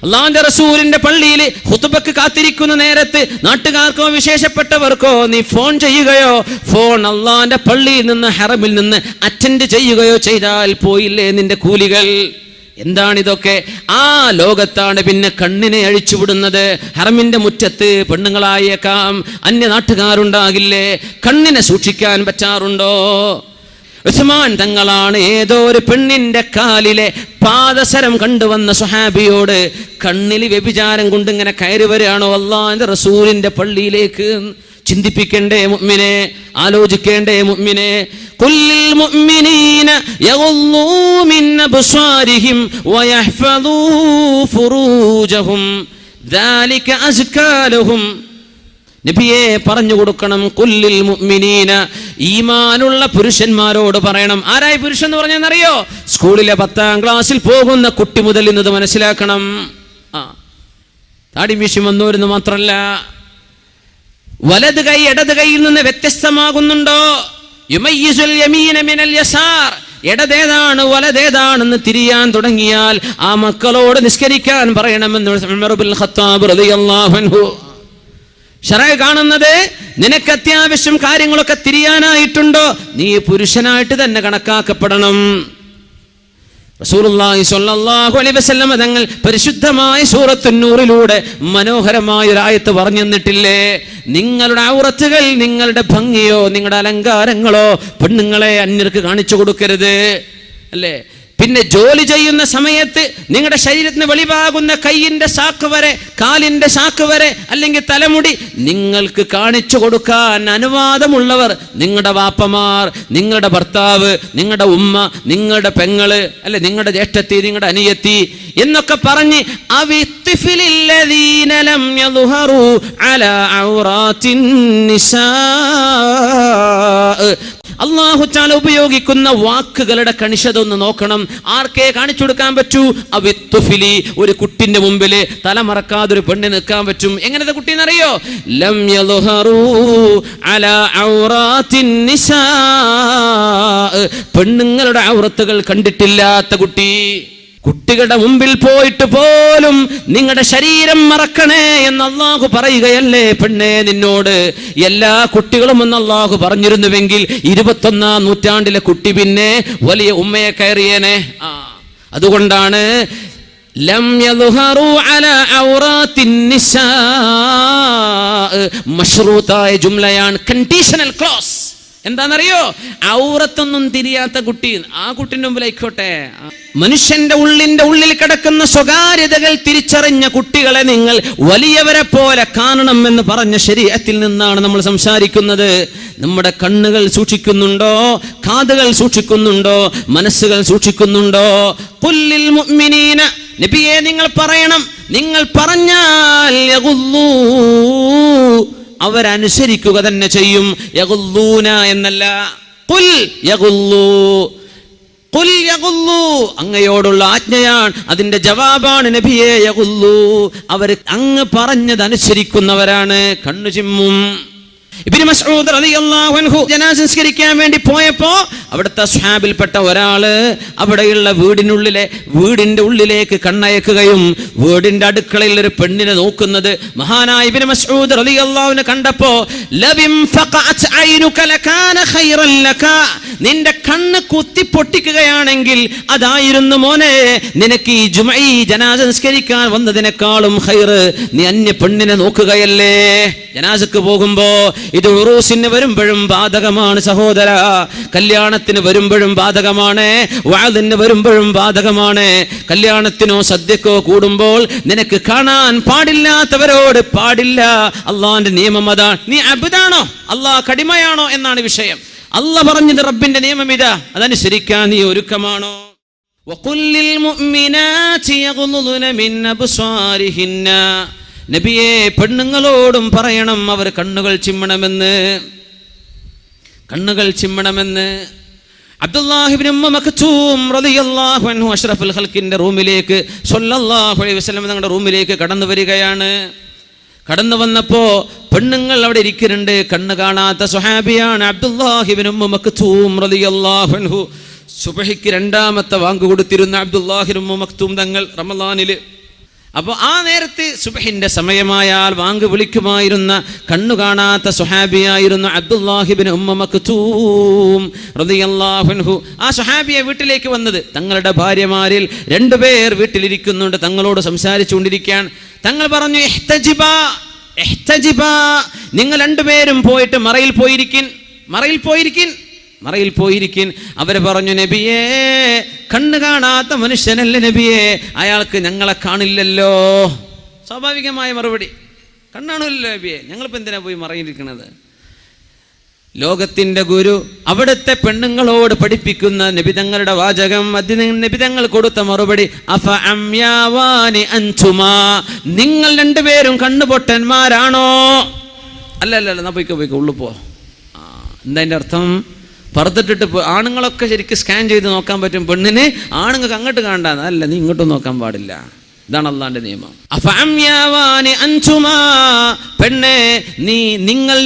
അല്ലാഹുവിന്റെ റസൂലിന്റെ പള്ളിയിൽ ഖുതുബക്ക് കാത്തിരിക്കുന്ന നേരത്ത് നാട്ടുകാർക്കോ വിശേഷപ്പെട്ടവർക്കോ നീ ഫോൺ ചെയ്യുകയോ ഫോൺ അല്ലാഹുവിന്റെ പള്ളിയിൽ നിന്ന് ഹറമിൽ നിന്ന് അറ്റൻഡ് ചെയ്യുകയോ ചെയ്താൽ പോയില്ലേ നിന്റെ കൂലികൾ? എന്താണിതൊക്കെ? ആ ലോകത്താണ് പിന്നെ കണ്ണിനെ അഴിച്ചുവിടുന്നത്. ഹറമിന്റെ മുറ്റത്ത് പെണ്ണുങ്ങളായേക്കാം, അന്യ നാട്ടുകാരുണ്ടാകില്ലേ? കണ്ണിനെ സൂക്ഷിക്കാൻ പറ്റാറുണ്ടോ? ഉസ്മാൻ തങ്ങളാണ് ഏതോ ഒരു പെണ്ണിന്റെ കാലിലെ പാദസരം കണ്ടുവന്ന സ്വഹാബിയോട് കണ്ണിൽ വ്യഭിചാരം കൊണ്ട് ഇങ്ങനെ കയറി വരികയാണോ അല്ലാഹുവിന്റെ റസൂലിന്റെ പള്ളിയിലേക്ക്? ചിന്തിപ്പിക്കണ്ടേ മുഅ്മിനെ? ആലോചിക്കേണ്ടേ മുഅ്മിനെ? കുല്ലിൽ മുഅ്മിനീന യഗുള്ളൂ മിൻ അബ്സാരിഹിം വയഹ്ഫദൂ ഫുറൂജഹും ദാലിക അസ്കാ ലഹും. നബിയെ പറഞ്ഞു കൊടുക്കണം. കുല്ലിൽ മുഅ്മിനീന, ഈമാനുള്ള പുരുഷന്മാരോട് പറയണം. ആരായി പുരുഷൻ എന്ന് പറഞ്ഞെന്നറിയോ? സ്കൂളിലെ 10ാം ക്ലാസ്സിൽ പോകുന്ന കുട്ടി മുതൽ ഇന്നത് മനസ്സിലാക്കണം. താടി മീശി വന്നോരെന്ന് മാത്രല്ല, വലത് കൈ ഇടത് കൈയിൽ നിന്ന് വ്യത്യസ്തമാകുന്നുണ്ടോ? യുമയ്യിസുൽ യമീന മിനൽ യസാർ. ഇടതേതാണ് വലതേതാണെന്ന് തിരിയാൻ തുടങ്ങിയാൽ ആ മക്കളോട് നിസ്കരിക്കാൻ പറയണമെന്ന് ഉമർ ഇബ്നുൽ ഖത്താബ് റളിയല്ലാഹു അൻഹു. ശറഅ് കാണുന്നത് നിനക്ക് അത്യാവശ്യം കാര്യങ്ങളൊക്കെ തിരിയാനായിട്ടുണ്ടോ, നീ പുരുഷനായിട്ട് തന്നെ കണക്കാക്കപ്പെടണം. റസൂലുള്ളാഹി സ്വല്ലല്ലാഹു അലൈഹി വസല്ലം തങ്ങൾ പരിശുദ്ധമായ സൂറത്തുൻ നൂറിലൂടെ മനോഹരമായ ഒരു ആയത്ത് പറഞ്ഞു തന്നിട്ടില്ലേ? നിങ്ങളുടെ ഔറത്തുകൾ, നിങ്ങളുടെ ഭംഗിയോ നിങ്ങളുടെ അലങ്കാരങ്ങളോ പെണ്ണുങ്ങളെ അന്യർക്ക് കാണിച്ചു കൊടുക്കരുത്, അല്ലേ? പിന്നെ ജോലി ചെയ്യുന്ന സമയത്ത് നിങ്ങളുടെ ശരീരത്തിന് വെളിവാകുന്ന കൈയിന്റെ സാക്ക് വരെ, കാലിന്റെ സാക്ക് വരെ, അല്ലെങ്കിൽ തലമുടി നിങ്ങൾക്ക് കാണിച്ചു കൊടുക്കാൻ അനുവാദമുള്ളവർ നിങ്ങളുടെ വാപ്പമാർ, നിങ്ങളുടെ ഭർത്താവ്, നിങ്ങളുടെ ഉമ്മ, നിങ്ങളുടെ പെങ്ങള്, അല്ലെ നിങ്ങളുടെ ജ്യേഷ്ഠത്തി, നിങ്ങളുടെ അനിയത്തി എന്നൊക്കെ പറഞ്ഞ് അല്ലാഹു തആല ഉപയോഗിക്കുന്ന വാക്കുകളുടെ കണിശത ഒന്ന് നോക്കണം. ആർക്കേ കാണിച്ചു കൊടുക്കാൻ പറ്റൂ? അവിത്തുഫിലി, ഒരു കുട്ടിന്റെ മുമ്പിൽ തലമറക്കാതെ ഒരു പെണ്ണ് നിൽക്കാൻ പറ്റും. എങ്ങനത്തെ കുട്ടിയെന്നറിയോ? ലം യൽഹറൂ അലാ ഔറാത്തിൻ നിസാ, പെണ്ണുങ്ങളുടെ ഔറത്തുകൾ കണ്ടിട്ടില്ലാത്ത കുട്ടി. കുട്ടികളുടെ മുമ്പിൽ പോയിട്ട് പോലും നിങ്ങളുടെ ശരീരം മറക്കണേ എന്ന് അല്ലാഹു പറയുകയല്ലേ പെണ്ണേ നിന്നോട്? എല്ലാ കുട്ടികളും എന്ന് അല്ലാഹു പറഞ്ഞിരുന്നുവെങ്കിൽ 21-ാം നൂറ്റാണ്ടിലെ കുട്ടി പിന്നെ വലിയ ഉമ്മയെ കയറിയേനെ. അതുകൊണ്ടാണ് ലം യൽഹറൂ അലാ ഔറാത്തിൻ നിസാ, മശ്റൂതായ ജുംലയാണ്, കണ്ടീഷണൽ ക്ലോസ്. എന്താണെന്നറിയോ? ഔറത്തൊന്നും തിരിയാത്ത കുട്ടി, ആ കുട്ടിന്റെ മുമ്പിലായിക്കോട്ടെ. മനുഷ്യന്റെ ഉള്ളിൽ കിടക്കുന്ന സ്വകാര്യതകൾ തിരിച്ചറിഞ്ഞ കുട്ടികളെ നിങ്ങൾ വലിയവരെ പോലെ കാണണം എന്ന് പറഞ്ഞ ശരീഅത്തിൽ നിന്നാണ് നമ്മൾ സംസാരിക്കുന്നത്. നമ്മുടെ കണ്ണുകൾ സൂക്ഷിക്കുന്നുണ്ടോ? കാതുകൾ സൂക്ഷിക്കുന്നുണ്ടോ? മനസ്സുകൾ സൂക്ഷിക്കുന്നുണ്ടോ? ഖുല്ലിൽ മുഅ്മിനീന, നബിയെ നിങ്ങൾ പറയണം, നിങ്ങൾ പറഞ്ഞാൽ യഗുല്ലൂ, അവരനുസരിക്കുക തന്നെ ചെയ്യും. യഗുല്ലൂന എന്നല്ല, ഖുൽ യഗുല്ലൂ, ഖുൽ യഗുല്ലൂ, അങ്ങയോടുള്ള ആജ്ഞയാണ്, അതിന്റെ ജവാബാണ് നബിയെ യഗുല്ലൂ. അവർ അങ്ങ് പറഞ്ഞത് അനുസരിക്കുന്നവരാണ്, കണ്ണു ചിമ്മും. ഇബ്നു മസ്ഊദ് റളിയല്ലാഹു അൻഹു ജനാസ സംസ്കരിക്കാൻ വേണ്ടി പോയപ്പോ അവിടുത്തെ സ്വഹാബിൽപ്പെട്ട ഒരാള് അവിടെയുള്ള വീടിന്റെ ഉള്ളിലേക്ക് കണ്ണയക്കുകയും വീടിന്റെ അടുക്കളയിൽ ഒരു പെണ്ണിനെ നോക്കുന്നത് മഹാനായ ഇബ്നു മസ്ഊദ് റളിയല്ലാഹു അൻഹു കണ്ടപ്പോ, ലവിം ഫഖഅത് ഐനുക ലകാന ഖൈറൻ ലക, നിന്റെ കണ്ണ് കുത്തി പൊട്ടിക്കുകയാണെങ്കിൽ അതായിരുന്നു മോനെ നിനക്ക് ഈ ജുമഈ ജനാസ സംസ്കരിക്കാൻ വന്നതിനേക്കാളും ഖൈർ. നീ അന്യ പെണ്ണിനെ നോക്കുകയല്ലേ? ജനാസക്ക് പോകുമ്പോ ഇത് ഉറൂസിന് വരുമ്പോഴും ബാധകമാണ് സഹോദര, കല്യാണത്തിന് വരുമ്പോഴും ബാധകമാണ്, വഅദിന് വരുമ്പോഴും ബാധകമാണ്. കല്യാണത്തിനോ സദ്യക്കോ കൂടുമ്പോൾ നിനക്ക് കാണാൻ പാടില്ലാത്തവരോട് പാടില്ല. അള്ളാന്റെ നിയമം അതാണ്. നീ അബ്ദാണോ അള്ളാഹ് കടിമയാണോ എന്നാണ് വിഷയം. അള്ളാഹ് പറഞ്ഞത് റബ്ബിന്റെ നിയമം ഇതാ, അതനുസരിക്കാൻ നീ ഒരുക്കമാണോ? വഖുല്ലിൽ മുഅ്മിനാതി യഗ്ളുദ്ന മിൻ അബ്സാരിഹിന്ന, നബിയെ പെണ്ണുങ്ങളോടും പറയണം അവർ കണ്ണുകൾ ചിമ്മണമെന്ന്. അബ്ദുല്ലാഹി ഇബ്നു ഉമ്മ മക്തൂം റളിയല്ലാഹു അൻഹു അഷ്റഫുൽ ഖൽഖിന്റെ റൂമിലേക്ക് സ്വല്ലല്ലാഹു അലൈഹി വസല്ലം തങ്ങളുടെ റൂമിലേക്ക് കടന്നു വരികയാണ്. കടന്നു വന്നപ്പോ പെണ്ണുങ്ങൾ അവിടെ ഇരിക്കുന്നുണ്ട്. കണ്ണ് കാണാത്ത സ്വഹാബിയാണ് അബ്ദുല്ലാഹി ഇബ്നു ഉമ്മ മക്തൂം റളിയല്ലാഹു അൻഹു. സുബ്ഹിക്ക് 2ാമത്തെ വാങ്ക് കൊടുത്തിരുന്ന അബ്ദുല്ലാഹി ഇബ്നു ഉമ്മ മക്തൂം തങ്ങൾ റമളാനിൽ. അപ്പോൾ ആ നേരത്തെ സുബ്ഹിന്റെ സമയമായാൽ വാങ്ക് വിളിക്കുമായിരുന്ന കണ്ണു കാണാത്ത സ്വഹാബിയായിരുന്നു അബ്ദുല്ലാഹി ഇബ്നു ഉമ്മ മക്തൂം റളിയല്ലാഹു അൻഹു. ആ സ്വഹാബിയെ വീട്ടിലേക്ക് വന്നത്, തങ്ങളുടെ ഭാര്യമാരിൽ 2 പേർ വീട്ടിലിരിക്കുന്നുണ്ട്, തങ്ങളോട് സംസാരിച്ചുകൊണ്ടിരിക്കാൻ. തങ്ങൾ പറഞ്ഞു, ഇഹ്തജിബാ, നിങ്ങൾ 2 പേരും പോയിട്ട് മറയിൽ പോയിരിക്കിൻ. അവര് പറഞ്ഞു, നബിയേ കണ്ണ് കാണാത്ത മനുഷ്യനല്ലേ നബിയേ, അയാൾക്ക് ഞങ്ങളെ കാണില്ലല്ലോ. സ്വാഭാവികമായ മറുപടി, കണ്ണാണല്ലോ നബിയെ, ഞങ്ങളിപ്പോൾ എന്തിനാ പോയി മറയിരിക്കണത്? ലോകത്തിന്റെ ഗുരു അവിടുത്തെ പെണ്ണുങ്ങളോട് പഠിപ്പിക്കുന്ന നബിതങ്ങളുടെ വാചകം, നബിതങ്ങൾ കൊടുത്ത മറുപടി, അഫ അംയാവാനി അൻതുമാ, നിങ്ങൾ 2 പേരും കണ്ണുപൊട്ടന്മാരാണോ? അല്ല, എന്നാ പോയിക്കോ ഉള്ളു പോ. എന്താ അതിൻ്റെ അർത്ഥം? പറത്തിട്ടിട്ട് ആണുങ്ങളൊക്കെ ശരിക്കും സ്കാൻ ചെയ്ത് നോക്കാൻ പറ്റും, പെണ്ണിന് ആണുങ്ങൾക്ക് അങ്ങോട്ട് കാണാൻ, അല്ല നീ ഇങ്ങോട്ടും നോക്കാൻ പാടില്ല. ഇതാണ് അള്ളാന്റെ നിയമം. പെണ്ണെ നിങ്ങൾ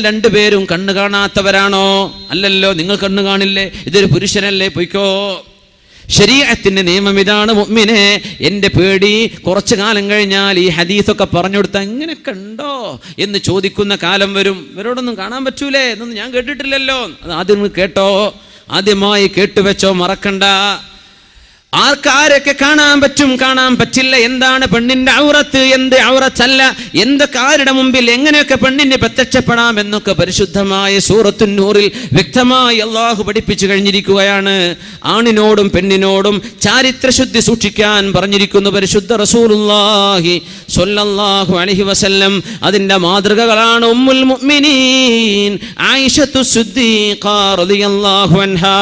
രണ്ടുപേരും കണ്ണ് കാണാത്തവരാണോ? അല്ലല്ലോ, നിങ്ങൾ കണ്ണ് കാണില്ലേ, ഇതൊരു പുരുഷനല്ലേ, പൊയ്ക്കോ. ശരീഅത്തിന്റെ നിയമം ഇതാണ്. മുഅ്മിനെ, എൻ്റെ പേടി കുറച്ചു കാലം കഴിഞ്ഞാൽ ഈ ഹദീസൊക്കെ പറഞ്ഞു കൊടുത്താൽ ഇങ്ങനെയൊക്കെ ഉണ്ടോ എന്ന് ചോദിക്കുന്ന കാലം വരും. ഇവരോടൊന്നും കാണാൻ പറ്റൂലേ, എന്നൊന്നും ഞാൻ കേട്ടിട്ടില്ലല്ലോ. അത് ആദ്യം കേട്ടോ, ആദ്യമായി കേട്ടുവെച്ചോ, മറക്കണ്ട. ആർക്കാരൊക്കെ കാണാൻ പറ്റും, കാണാൻ പറ്റില്ല, എന്താണ് പെണ്ണിന്റെ ഔറത്ത്, എന്ത് ഔറത്തല്ല, എന്തൊക്കെ ആരുടെ മുമ്പിൽ എങ്ങനെയൊക്കെ പെണ്ണിന് പ്രത്യക്ഷപ്പെടാം എന്നൊക്കെ പരിശുദ്ധമായ സൂറത്തുൻ നൂറിൽ വ്യക്തമായി അള്ളാഹു പഠിപ്പിച്ചു കഴിഞ്ഞിരിക്കുകയാണ്. ആണിനോടും പെണ്ണിനോടും ചാരിത്രശുദ്ധി സൂക്ഷിക്കാൻ പറഞ്ഞിരിക്കുന്നു പരിശുദ്ധ റസൂലുള്ളാഹി സ്വല്ലല്ലാഹു അലൈഹി വസല്ലം. അതിന്റെ മാതൃകകളാണ് ഉമ്മുൽ മുഅ്മിനീൻ ആയിഷത്തു സിദ്ദീഖ റളിയല്ലാഹു അൻഹാ.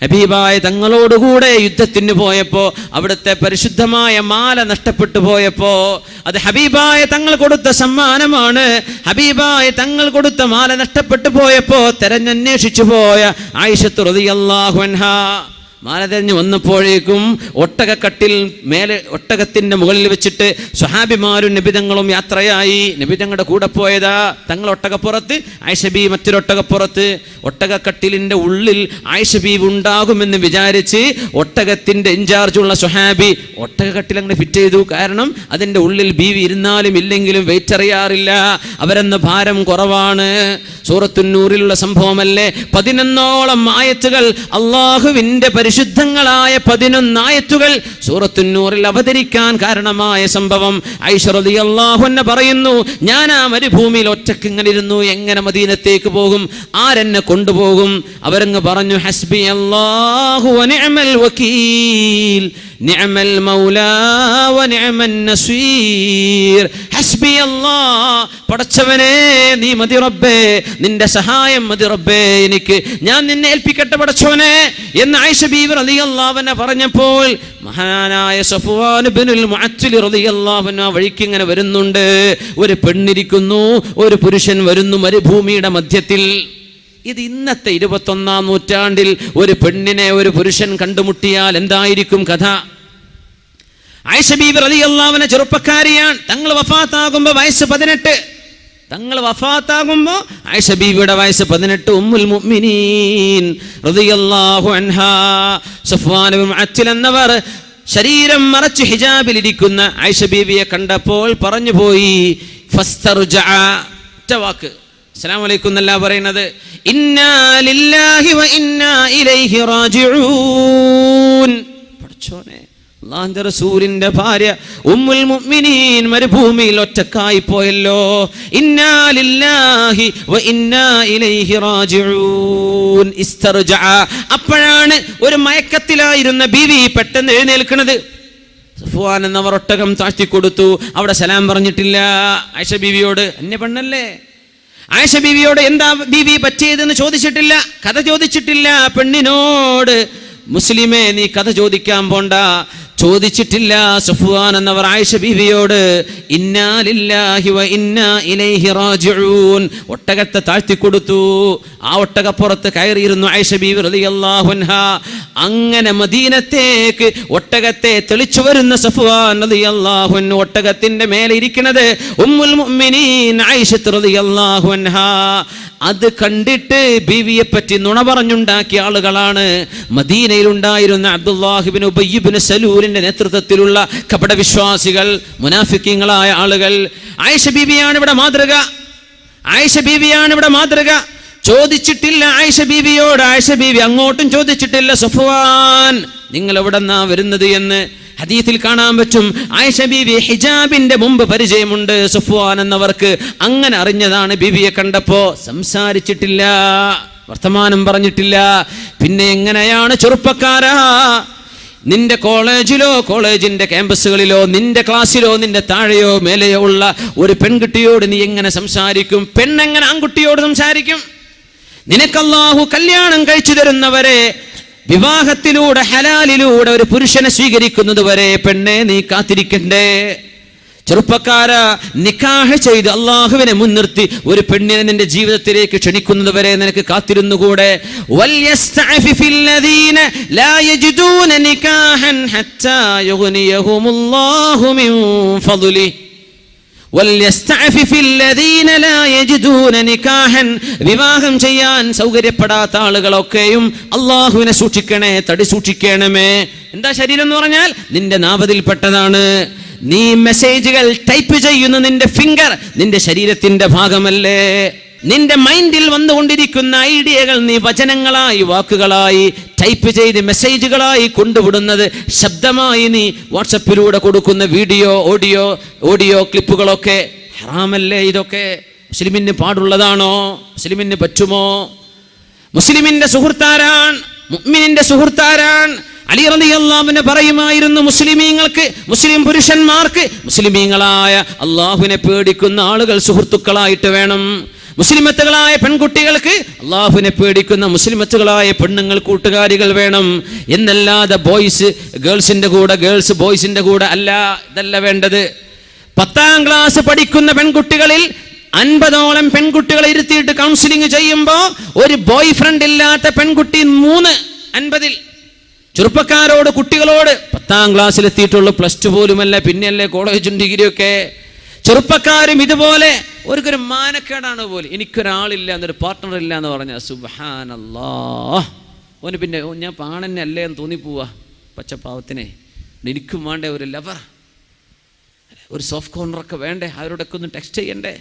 ഹബീബായ തങ്ങളോടുകൂടെ യുദ്ധത്തിന് പോയപ്പോ അവിടുത്തെ പരിശുദ്ധമായ മാല നഷ്ടപ്പെട്ടു പോയപ്പോ അത് ഹബീബായ തങ്ങൾ കൊടുത്ത സമ്മാനമാണ്. ഹബീബായ തങ്ങൾ കൊടുത്ത മാല നഷ്ടപ്പെട്ടു പോയപ്പോ തെരഞ്ഞന്വേഷിച്ചു പോയ ആയിഷത്ത് റളിയല്ലാഹു അൻഹാ മാല തെരഞ്ഞു വന്നപ്പോഴേക്കും ഒട്ടകക്കട്ടിൽ മേലെ ഒട്ടകത്തിന്റെ മുകളിൽ വെച്ചിട്ട് സ്വഹാബിമാരും നബിതങ്ങളും യാത്രയായി. നബിതങ്ങളുടെ കൂടെ പോയതാ തങ്ങൾ ഒട്ടകപ്പുറത്ത്, ആയിഷ ബീവി മറ്റൊരൊട്ടകപ്പുറത്ത്. ഒട്ടകക്കട്ടിലിന്റെ ഉള്ളിൽ ആയിഷ ബീവി ഉണ്ടാകുമെന്ന് വിചാരിച്ച് ഒട്ടകത്തിന്റെ ഇൻചാർജുള്ള സ്വഹാബി ഒട്ടകക്കട്ടിൽ അങ്ങനെ ഫിറ്റ് ചെയ്തു. കാരണം അതിന്റെ ഉള്ളിൽ ബീവി ഇരുന്നാലും ഇല്ലെങ്കിലും വെയിറ്റ് അറിയാറില്ല, അവരെന്ന് ഭാരം കുറവാണ്. സൂറത്തുൻ നൂറിലുള്ള സംഭവമല്ലേ. 11ഓളം ആയത്തുകൾ, അള്ളാഹുവിന്റെ പരിശുദ്ധങ്ങളായ 11 ആയത്തുകൾ സൂറത്തുൻ നൂറിൽ അവതരിക്കാൻ കാരണമായ സംഭവം. ആയിഷ റളിയല്ലാഹു അൻഹ പറയുന്നു, ഞാൻ ആ മരുഭൂമിയിൽ ഒറ്റയ്ക്ക് ഇങ്ങനെ ഇരുന്നു, എങ്ങനെ മദീനത്തേക്ക് പോകും, ആരെന്നെ കൊണ്ടുപോകും? അവരങ്ങ് പറഞ്ഞു, ഹസ്ബി അല്ലാഹു വ നിഅമൽ വകീൽ നിഅമൽ മൗലാ വ നിഅമൻ നസീർ. ഹസ്ബി അല്ലാഹ്, പടച്ചവനെ നീ മതി റബ്ബേ, നിന്റെ സഹായം മതി റബ്ബേ, എനിക്ക് ഞാൻ നിന്നെ ഏൽപ്പിക്കട്ടെ പടച്ചവനെ എന്ന് ആയിഷ ബീവി റളിയല്ലാഹു അൻഹ പറഞ്ഞപ്പോൾ മഹാനായ സഫ്വാൻ ഇബ്നുൽ മുഅത്തിൽ റളിയല്ലാഹു അൻഹു വഴിക്ക് ഇങ്ങനെ വരുന്നുണ്ട്. ഒരു പെണ്ണിരിക്കുന്നു, ഒരു പുരുഷൻ വരുന്നു മരുഭൂമിയുടെ മധ്യത്തിൽ. ഇത് ഇന്നത്തെ 21-ാം നൂറ്റാണ്ടിൽ ഒരു പെണ്ണിനെ ഒരു പുരുഷൻ കണ്ടുമുട്ടിയാൽ എന്തായിരിക്കും കഥ? ആയിഷ ബീവി റളിയല്ലാഹു അൻഹ ചെറുപ്പക്കാരിയാണ്. തങ്ങൾ വഫാത്താകുമ്പോൾ വയസ്സ് 18. തങ്ങൾ വഫാത്താകുമ്പോൾ ആയിഷ ബീവിയുടെ വയസ്സ് 18. ഉമ്മുൽ മുഅ്മിനീൻ റളിയല്ലാഹു അൻഹാ സഫ്വാൻ ഇബ്നു മുഅത്തിൽ എന്നവർ ശരീരം മറച്ച് ഹിജാബിൽ ഇരിക്കുന്ന ആയിഷ ബീവിയെ കണ്ടപ്പോൾ പറഞ്ഞു പോയി, ഫസ്തർജഅ, ഒറ്റ വാക്ക്, അസ്സലാമു അലൈക്കും എന്നല്ല പറയുന്നത്, ഇന്നാ ലില്ലാഹി വ ഇന്നാ ഇലൈഹി റാജിഊൻ. പടച്ചോനെ, അല്ലാഹുവിന്റെ റസൂലിന്റെ ഭാര്യ ഉമ്മുൽ മുഅ്മിനീൻ മരുഭൂമിയിൽ ഒറ്റക്കായി പോയല്ലോ. ഇന്നാ ലില്ലാഹി വ ഇന്നാ ഇലൈഹി റാജിഊൻ. ഇസ്തർജഅ, അപ്പോഴാണ് ഒരു മയക്കത്തിലായിരുന്ന ബീവി പെട്ടെന്ന് എഴുന്നേൽക്കുന്നത്. സഫ്വാൻ എന്നവർ ഒട്ടകം താഴ്ത്തിക്കൊടുത്തു. അവിടെ സലാം പറഞ്ഞിട്ടില്ല ആയിഷ ബീവിയോട്. അന്യ പെണ്ണല്ലേ. ആയിഷ ബീവിയോട് എന്താ ബീവി പറ്റിയതെന്ന് ചോദിച്ചിട്ടില്ല, കഥ ചോദിച്ചിട്ടില്ല. പെണ്ണിനോട് മുസ്ലിമേ നീ കഥ ചോദിക്കാൻ പോണ്ട, ചോദിച്ചിട്ടില്ല. സഫ്വാൻ എന്നവർ ആയിഷ ബീവിയോട് ഇന്നാ ലില്ലാഹി വ ഇന്നാ ഇലൈഹി റാജിഊൻ ഒട്ടകത്തെ താഴ്ത്തിക്കൊടുത്തു. ആ ഒട്ടകപ്പുറത്ത് കയറിയിരുന്നു ആയിഷ ബീവി റളിയല്ലാഹു അൻഹാ. അങ്ങനെ മദീനത്തേക്ക് ഒട്ടകത്തെ തെളിച്ചു വരുന്ന സഫ്വാൻ റളിയല്ലാഹു അൻഹു ഒട്ടകത്തിന്റെ മേലെ ഇരിക്കുന്നത് ഉമ്മുൽ മുഅ്മിനീൻ ആയിഷ റളിയല്ലാഹു അൻഹാ. അത് കണ്ടിട്ട് ബീവിയെ പറ്റി നുണ പറഞ്ഞുണ്ടാക്കിയ ആളുകളാണ് മദീനയിൽ ഉണ്ടായിരുന്ന അബ്ദുല്ലാഹ് ഇബ്നു ഉബയ്യ് ഇബ്നു സലൂലിന്റെ നേതൃത്വത്തിലുള്ള കപടവിശ്വാസികൾ, മുനാഫിക്കീങ്ങളായ ആളുകൾ. ആയിഷ ബീവിയാണ് ഇവിടെ മാതൃക. ആയിഷ ബീവിയാണ് ഇവിടെ മാതൃക. ചോദിച്ചിട്ടില്ല ആയിഷ ബീവിയോട്. ആയിഷ ബീവി അങ്ങോട്ടും ചോദിച്ചിട്ടില്ല, സഫ്വാൻ നിങ്ങൾ എവിടെന്നാ വരുന്നത് എന്ന്. ഹദീസിൽ കാണാൻ പറ്റും ആയിഷ ബീവി ഹിജാബിന്റെ മുമ്പ് പരിചയമുണ്ട് സഫ്വാൻ എന്നവർക്ക്. അങ്ങനെ അറിഞ്ഞതാണ് ബീവിയെ കണ്ടപ്പോ. സംസാരിച്ചിട്ടില്ല, വർത്തമാനം പറഞ്ഞിട്ടില്ല. പിന്നെ എങ്ങനെയാണ് ചെറുപ്പക്കാരാ നിന്റെ കോളേജിലോ കോളേജിന്റെ ക്യാമ്പസുകളിലോ നിന്റെ ക്ലാസ്സിലോ നിന്റെ താഴെയോ മേലെയോ ഉള്ള ഒരു പെൺകുട്ടിയോട് നീ എങ്ങനെ സംസാരിക്കും? പെണ്ണെങ്ങനെ ആൺകുട്ടിയോട് സംസാരിക്കും? നിനക്ക് അല്ലാഹു കല്യാണം കഴിച്ചു തരുന്നവരെ, വിവാഹത്തിലൂടെ ഹലാലിലൂടെ ഒരു പുരുഷനെ സ്വീകരിക്കുന്നത് വരെ പെണ്ണെ നീ കാത്തിരിക്കണ്ടേ? ചെറുപ്പക്കാരാ, നിക്കാഹ് ചെയ്ത് അള്ളാഹുവിനെ മുൻനിർത്തി ഒരു പെണ്ണിനെ നിന്റെ ജീവിതത്തിലേക്ക് ക്ഷണിക്കുന്നത് വരെ നിനക്ക് കാത്തിരുന്നുകൂടെ? വൽയസ്തഅഫിഫില്ലദീന ലാ യജിദൂന നികാഹൻ ഹത്താ യുഗ്നിയഹുമുല്ലാഹു മിൻ ഫദ്ലിഹി. വിവാഹം ചെയ്യാൻ സൗകര്യപ്പെടാത്ത ആളുകളൊക്കെയും അള്ളാഹുവിനെ സൂക്ഷിക്കണേ, തടി സൂക്ഷിക്കണമേ. എന്താ ശരീരം എന്ന് പറഞ്ഞാൽ നിന്റെ നാവതിൽപ്പെട്ടതാണ്. നീ മെസ്സേജുകൾ ടൈപ്പ് ചെയ്യുന്ന നിന്റെ ഫിംഗർ നിന്റെ ശരീരത്തിന്റെ ഭാഗമല്ലേ? നിന്റെ മൈൻഡിൽ വന്നുകൊണ്ടിരിക്കുന്ന ഐഡിയകൾ നീ വചനങ്ങളായി, വാക്കുകളായി, ടൈപ്പ് ചെയ്ത് മെസ്സേജുകളായി കൊണ്ടുവിടുന്നത്, ശബ്ദമായി നീ വാട്സപ്പിലൂടെ കൊടുക്കുന്ന വീഡിയോ, ഓഡിയോ ക്ലിപ്പുകളൊക്കെ ഹറാമല്ലേ? ഇതൊക്കെ മുസ്ലിമിന് പാടുള്ളതാണോ? മുസ്ലിമിന് പറ്റുമോ? മുസ്ലിമിന്റെ സുഹൃത്താരാണ്, മുഅ്മിനിന്റെ സുഹൃത്താരാണ്. അലി റളിയല്ലാഹു അൻഹു പറയുമായിരുന്നു, മുസ്ലിമീങ്ങൾക്ക്, മുസ്ലിം പുരുഷന്മാർക്ക് മുസ്ലിമീങ്ങളായ അള്ളാഹുവിനെ പേടിക്കുന്ന ആളുകൾ സുഹൃത്തുക്കളായിട്ട് വേണം. മുസ്ലിമത്തുകളായ പെൺകുട്ടികൾക്ക് അള്ളാഹുവിനെ പേടിക്കുന്ന മുസ്ലിമത്തുകളായ പെണ്ണുങ്ങൾ കൂട്ടുകാരികൾ വേണം എന്നല്ലാതെ ബോയ്സ് ഗേൾസിന്റെ കൂടെ, ഗേൾസ് ബോയ്സിന്റെ കൂടെ അല്ല. ഇതല്ല വേണ്ടത്. 10ാം ക്ലാസ് പഠിക്കുന്ന പെൺകുട്ടികളിൽ 50ഓളം പെൺകുട്ടികളെ ഇരുത്തിയിട്ട് കൗൺസിലിംഗ് ചെയ്യുമ്പോൾ ഒരു ബോയ് ഫ്രണ്ട് ഇല്ലാത്ത പെൺകുട്ടി 50-ൽ. ചെറുപ്പക്കാരോട്, കുട്ടികളോട് 10ാം ക്ലാസ്സിലെത്തിയിട്ടുള്ളൂ, +2 പോലുമല്ല, പിന്നെയല്ലേ കോളേജും ഡിഗ്രിയൊക്കെ. ചെറുപ്പക്കാരും ഇതുപോലെ ഒരു മാനക്കേടാണ് പോലും. എനിക്കൊരാളില്ല, എന്നൊരു പാർട്ട്ണർ ഇല്ല എന്ന് പറഞ്ഞാൽ സുബ്ഹാനല്ലാഹ്, ഓന് പിന്നെ ഞാൻ പാണെന്നെ അല്ലേ എന്ന് തോന്നിപ്പോവാ. പച്ചപ്പാവത്തിനെ എനിക്കും വേണ്ടേ ഒരു ലവർ, ഒരു സോഫ്റ്റ് കോർണറൊക്കെ വേണ്ടേ, അവരോടൊക്കെ ഒന്ന് ടെക്സ്റ്റ് ചെയ്യണ്ടേ?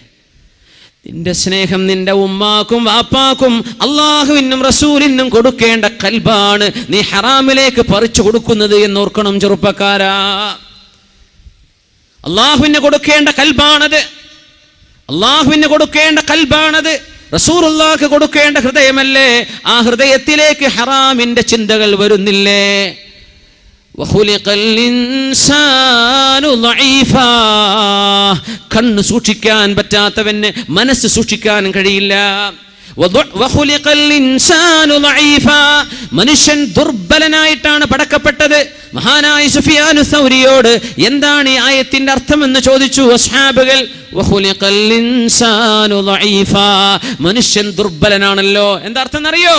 നിന്റെ സ്നേഹം നിന്റെ ഉമ്മാക്കും വാപ്പാക്കും അള്ളാഹുവിനും റസൂലിനും കൊടുക്കേണ്ട കൽബാണ് നീ ഹറാമിലേക്ക് പറിച്ചു കൊടുക്കുന്നത് എന്നോർക്കണം ചെറുപ്പക്കാരാ. അള്ളാഹുവിന് കൊടുക്കേണ്ട കൽബാണത്, അള്ളാഹുവിന് കൊടുക്കേണ്ട കൽബാണത്. റസൂലുള്ളാഹിക്ക് കൊടുക്കേണ്ട ഹൃദയമല്ലേ? ആ ഹൃദയത്തിലേക്ക് ഹറാമിന്റെ ചിന്തകൾ വരുന്നില്ലേ? കണ്ണ് സൂക്ഷിക്കാൻ പറ്റാത്തവന് മനസ്സ് സൂക്ഷിക്കാൻ കഴിയില്ല. മനുഷ്യൻ ദുർബലനായിട്ടാണ് പടക്കപ്പെട്ടത്. മഹാനായ സുഫിയാനു സൗരിയോട് എന്താണ് ഈ ആയത്തിന്റെ അർത്ഥമെന്ന് ചോദിച്ചു അസ്ഹാബുകൾ. മനുഷ്യൻ ദുർബലനാണല്ലോ. എന്താ അർത്ഥം എന്നറിയോ?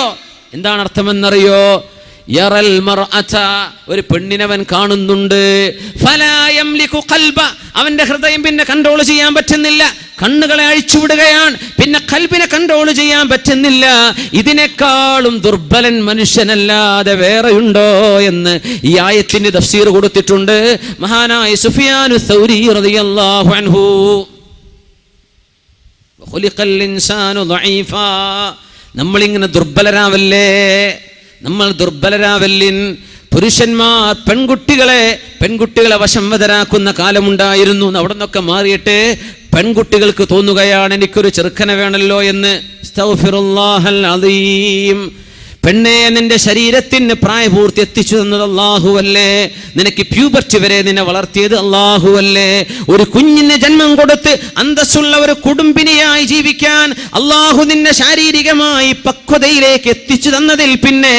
എന്താണ് അർത്ഥമെന്നറിയോ? യറൽ മർഅത, ഒരു പെണ്ണിനവൻ കാണുന്നുണ്ട്. ഫലാ യംലികു ഖൽബ, അവന്റെ ഹൃദയം പിന്നെ കൺട്രോൾ ചെയ്യാൻ പറ്റുന്നില്ല. കണ്ണുകളെ അഴിച്ചുവിടുകയാണ്, പിന്നെ ഖൽബിനെ കൺട്രോൾ ചെയ്യാൻ പറ്റുന്നില്ല. ഇതിനേക്കാളും ദുർബലൻ മനുഷ്യനല്ലാതെ വേറെയുണ്ടോ എന്ന് ഈ ആയത്തിന് തഫ്സീർ കൊടുത്തിട്ടുണ്ട് മഹാനായ സുഫിയാനു സൗരി റളിയല്ലാഹു അൻഹു. ഖുലിഖൽ ഇൻസാനു ദഈഫാ, നമ്മളിങ്ങനെ ദുർബലരാവല്ലേ, നമ്മൾ ദുർബലരാവല്ലിൻ. പുരുഷന്മാർ പെൺകുട്ടികളെ വശംവദരാക്കുന്ന കാലമുണ്ടായിരുന്നു. അവിടെ നിന്നൊക്കെ മാറിയിട്ട് പെൺകുട്ടികൾക്ക് തോന്നുകയാണ് എനിക്കൊരു ചെറുക്കനെ വേണമല്ലോ എന്ന്. അസ്തഗ്ഫിറുല്ലാഹൽ അദീം. പെണ്ണേ, നിന്റെ ശരീരത്തിന് പ്രായപൂർത്തി എത്തിച്ചു തന്നത് അല്ലാഹുവല്ലേ? നിനക്ക് പ്യൂബർട്ടി വരെ നിന്നെ വളർത്തിയത് അല്ലാഹുവല്ലേ? ഒരു കുഞ്ഞിന് ജന്മം കൊടുത്ത് അന്തസ്സുള്ള ഒരു കുടുംബിനിയായി ജീവിക്കാൻ അല്ലാഹു നിന്നെ ശാരീരികമായി പക്വതയിലേക്ക് എത്തിച്ചു തന്നതിൽ പിന്നെ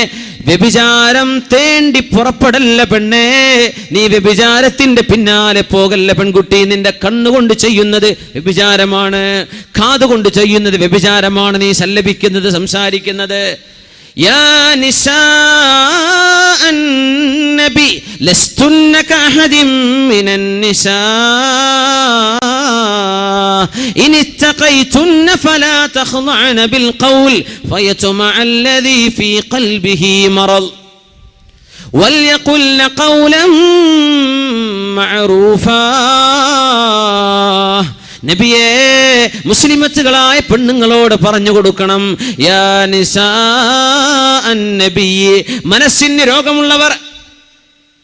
വ്യഭിചാരം തേണ്ടി പുറപ്പെടല്ല പെണ്ണേ. നീ വ്യഭിചാരത്തിന്റെ പിന്നാലെ പോകല്ല പെൺകുട്ടി. നിന്റെ കണ്ണുകൊണ്ട് ചെയ്യുന്നത് വ്യഭിചാരമാണ്, കാതുകൊണ്ട് ചെയ്യുന്നത് വ്യഭിചാരമാണ്. നീ സല്ലപിക്കുന്നത്, സംസാരിക്കുന്നത്. يا نساء النبي لستن كأحد من النساء إن اتقيتن فلا تخضعن بالقول فيطمع الذي في قلبه مرض وليقلن قولا معروفا. നബിയേ, മുസ്ലിമത്തുകളായ പെണ്ണുങ്ങളോട് പറഞ്ഞു കൊടുക്കണം, യാ നിസാ നബി, മനസ്സിന് രോഗമുള്ളവർ,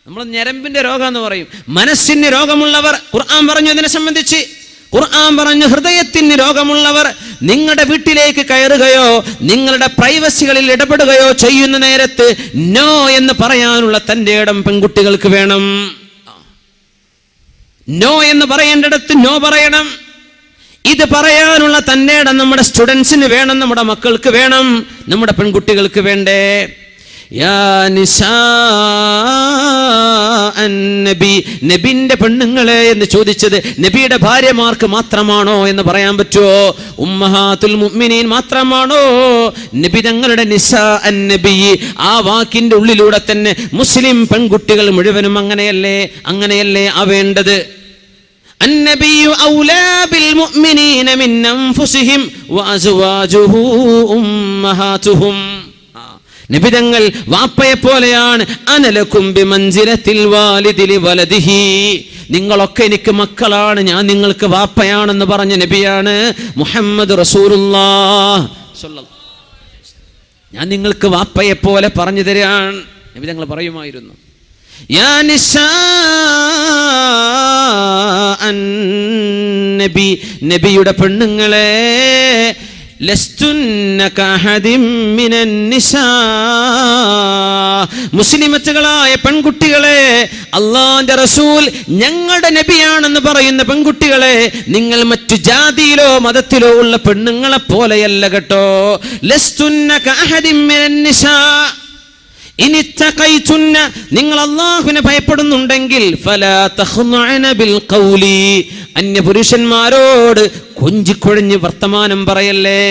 നമ്മൾ ഞരമ്പിന്റെ രോഗം എന്ന് പറയും, മനസ്സിന് രോഗമുള്ളവർ. ഖുർആൻ പറഞ്ഞു അതിനെ സംബന്ധിച്ച്. ഖുർആൻ പറഞ്ഞു ഹൃദയത്തിന് രോഗമുള്ളവർ നിങ്ങളുടെ വീട്ടിലേക്ക് കയറുകയോ നിങ്ങളുടെ പ്രൈവസികളിൽ ഇടപെടുകയോ ചെയ്യുന്ന നേരത്ത് നോ എന്ന് പറയാനുള്ള തന്റെ ഇടം പെൺകുട്ടികൾക്ക് വേണം. നോ എന്ന് പറയേണ്ടിടത്ത് നോ പറയണം. ഇത് പറയാനുള്ള തന്റെ ഇടം നമ്മുടെ സ്റ്റുഡൻസിന് വേണം, നമ്മുടെ മക്കൾക്ക് വേണം, നമ്മുടെ പെൺകുട്ടികൾക്ക് വേണ്ടേ? യാ നിസാ നബി, നബിന്റെ പെണ്ണുങ്ങളെ എന്ന് ചോദിച്ചത് നബിയുടെ ഭാര്യമാർക്ക് മാത്രമാണോ എന്ന് പറയാൻ പറ്റുമോ? ഉമ്മഹാത്തുൽ മുഅ്മിനീൻ മാത്രമാണോ? നബി തങ്ങളുടെ നിസാ നബി, ആ വാക്കിന്റെ ഉള്ളിലൂടെ തന്നെ മുസ്ലിം പെൺകുട്ടികൾ മുഴുവനും അങ്ങനെയല്ലേ ആവേണ്ടത്. النبي أولى بالمؤمنين من أنفسهم وأزواجه أمهاتهم. നബി തങ്ങൾ വാപ്പയെ പോലെയാണ്. അനലക്കും ബിമൻസിലത്തിൽ വാലിദി ലിവലദിഹി, നിങ്ങളൊക്കെ എനിക്ക് മക്കളാണ്, ഞാൻ നിങ്ങൾക്ക് വാപ്പയാണെന്ന് പറഞ്ഞ നബിയാണ് മുഹമ്മദ് റസൂലുള്ളാഹ് സ്വല്ലല്ലാഹു. ഞാൻ നിങ്ങൾക്ക് വാപ്പയെ പോലെ പറഞ്ഞു തരാൻ നബി തങ്ങൾ പറയുമായിരുന്നു, യാ നിസാ നബി, നബിയുടെ പെണ്ണുങ്ങളെ, ലസ്തുന്ന കഅഹദിൻ മിനൻ നിസാ, മുസ്ലിമത്തുകളായ പെൺകുട്ടികളെ, അല്ലാഹുവിന്റെ റസൂൽ ഞങ്ങളുടെ നബിയാണെന്ന് പറയുന്ന പെൺകുട്ടികളെ, നിങ്ങൾ മറ്റു ജാതിയിലോ മതത്തിലോ ഉള്ള പെണ്ണുങ്ങളെ പോലെയല്ല കേട്ടോ. ലസ്തുന്ന കഅഹദിൻ മിനൻ നിസാ, ഇനിത്തഖൈതുന്ന, നിങ്ങൾ അല്ലാഹുവിനെ ഭയപ്പെടുന്നുണ്ടെങ്കിൽ, ഫലാ തഖ്നഅന ബിൽ ഖൗലി, അന്യപുരുഷന്മാരോട് കൊഞ്ചിക്കൊഴിഞ്ഞ് വർത്തമാനം പറയല്ലേ.